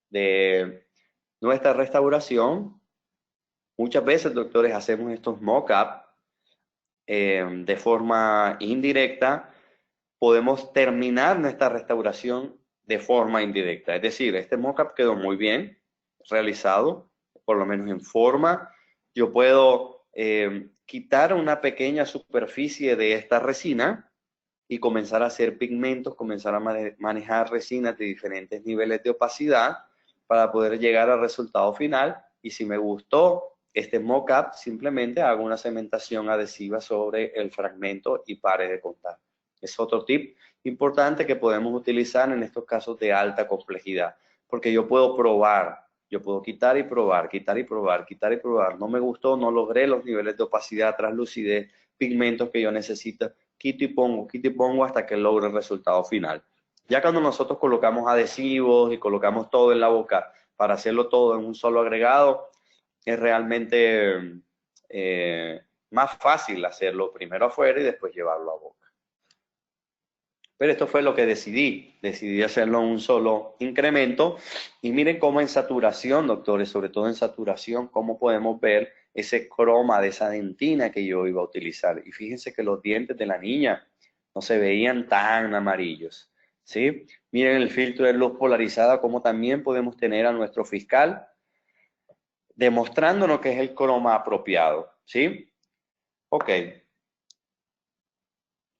de nuestra restauración. Muchas veces, doctores, hacemos estos mock-up de forma indirecta. Podemos terminar nuestra restauración de forma indirecta. Es decir, este mock-up quedó muy bien realizado, por lo menos en forma. Yo puedo quitar una pequeña superficie de esta resina y comenzar a hacer pigmentos, comenzar a manejar resinas de diferentes niveles de opacidad para poder llegar al resultado final. Y si me gustó este mock-up, simplemente hago una cementación adhesiva sobre el fragmento y pare de contar. Es otro tip importante que podemos utilizar en estos casos de alta complejidad, porque yo puedo probar, yo puedo quitar y probar, quitar y probar, quitar y probar. No me gustó, no logré los niveles de opacidad, translucidez, pigmentos que yo necesito. Quito y pongo hasta que logre el resultado final. Ya cuando nosotros colocamos adhesivos y colocamos todo en la boca para hacerlo todo en un solo agregado, es realmente más fácil hacerlo primero afuera y después llevarlo a boca. Pero esto fue lo que decidí hacerlo en un solo incremento. Y miren cómo en saturación, doctores, sobre todo en saturación, cómo podemos ver ese croma de esa dentina que yo iba a utilizar. Y fíjense que los dientes de la niña no se veían tan amarillos, ¿sí? Miren el filtro de luz polarizada, como también podemos tener a nuestro fiscal demostrándonos que es el croma apropiado, ¿sí? Ok.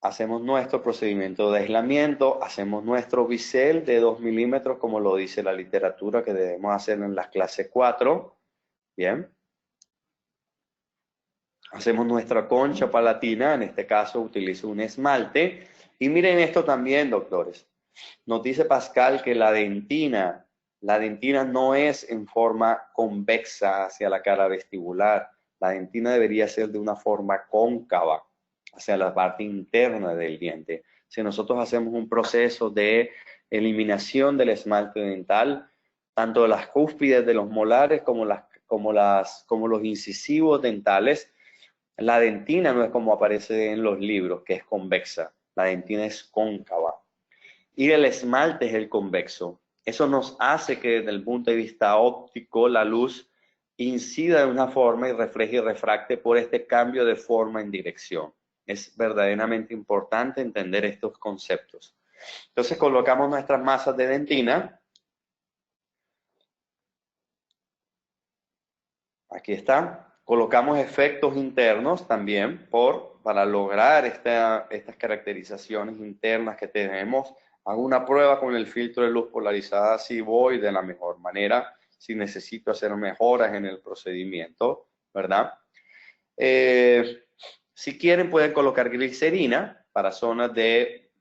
Hacemos nuestro procedimiento de aislamiento, hacemos nuestro bisel de 2 milímetros, como lo dice la literatura, que debemos hacer en las clases 4. Bien. Hacemos nuestra concha palatina, en este caso utilizo un esmalte. Y miren esto también, doctores. Nos dice Pascal que la dentina no es en forma convexa hacia la cara vestibular. La dentina debería ser de una forma cóncava hacia la parte interna del diente. Si nosotros hacemos un proceso de eliminación del esmalte dental, tanto de las cúspides de los molares como los incisivos dentales, la dentina no es como aparece en los libros, que es convexa. La dentina es cóncava. Y el esmalte es el convexo. Eso nos hace que desde el punto de vista óptico la luz incida de una forma y refleje y refracte por este cambio de forma en dirección. Es verdaderamente importante entender estos conceptos. Entonces colocamos nuestras masas de dentina. Aquí está. Colocamos efectos internos también para lograr estas caracterizaciones internas que tenemos. Hago una prueba con el filtro de luz polarizada si voy de la mejor manera, si necesito hacer mejoras en el procedimiento, ¿verdad? Si quieren pueden colocar glicerina para zonas de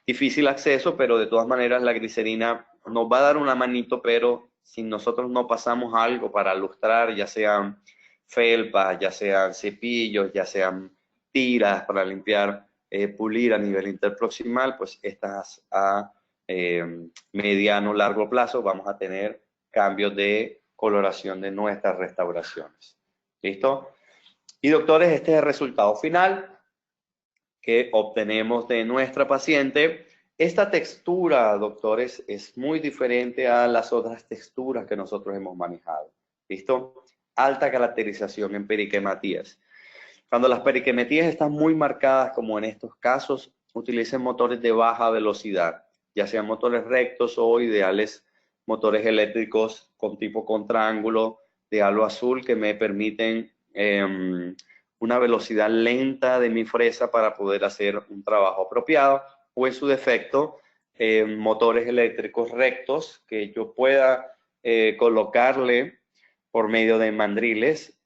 difícil acceso, pero de todas maneras la glicerina nos va a dar una manito, pero si nosotros no pasamos algo para lustrar, ya sean felpas, ya sean cepillos, ya sean tiras para limpiar, pulir a nivel interproximal, pues estas a mediano, largo plazo vamos a tener cambios de coloración de nuestras restauraciones. ¿Listo? Y doctores, este es el resultado final que obtenemos de nuestra paciente. Esta textura, doctores, es muy diferente a las otras texturas que nosotros hemos manejado. ¿Listo? Alta caracterización en periquematías. Cuando las periquematías están muy marcadas, como en estos casos, utilicen motores de baja velocidad, ya sean motores rectos o ideales motores eléctricos con tipo contraángulo de halo azul que me permiten una velocidad lenta de mi fresa para poder hacer un trabajo apropiado, o en su defecto, motores eléctricos rectos que yo pueda colocarle por medio de mandriles,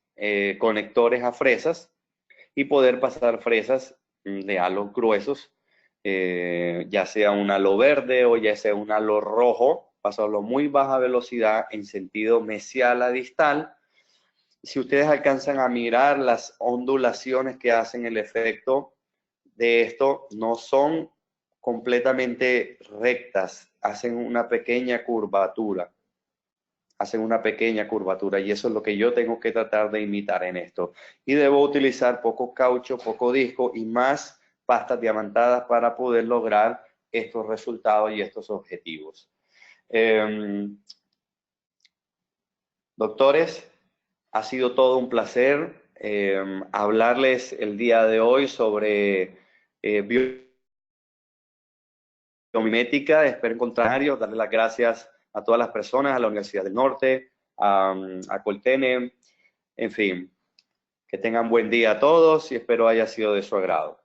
conectores a fresas y poder pasar fresas de halos gruesos, ya sea un halo verde o ya sea un halo rojo, pasarlo a muy baja velocidad en sentido mesial a distal. Si ustedes alcanzan a mirar las ondulaciones que hacen el efecto de esto, no son completamente rectas, hacen una pequeña curvatura. Y eso es lo que yo tengo que tratar de imitar en esto. Y debo utilizar poco caucho, poco disco y más pastas diamantadas para poder lograr estos resultados y estos objetivos. Doctores, ha sido todo un placer hablarles el día de hoy sobre biomimética. Espero encontrarlos, darle las gracias a todas las personas, a la Universidad del Norte, a Coltene, en fin. Que tengan buen día a todos y espero haya sido de su agrado.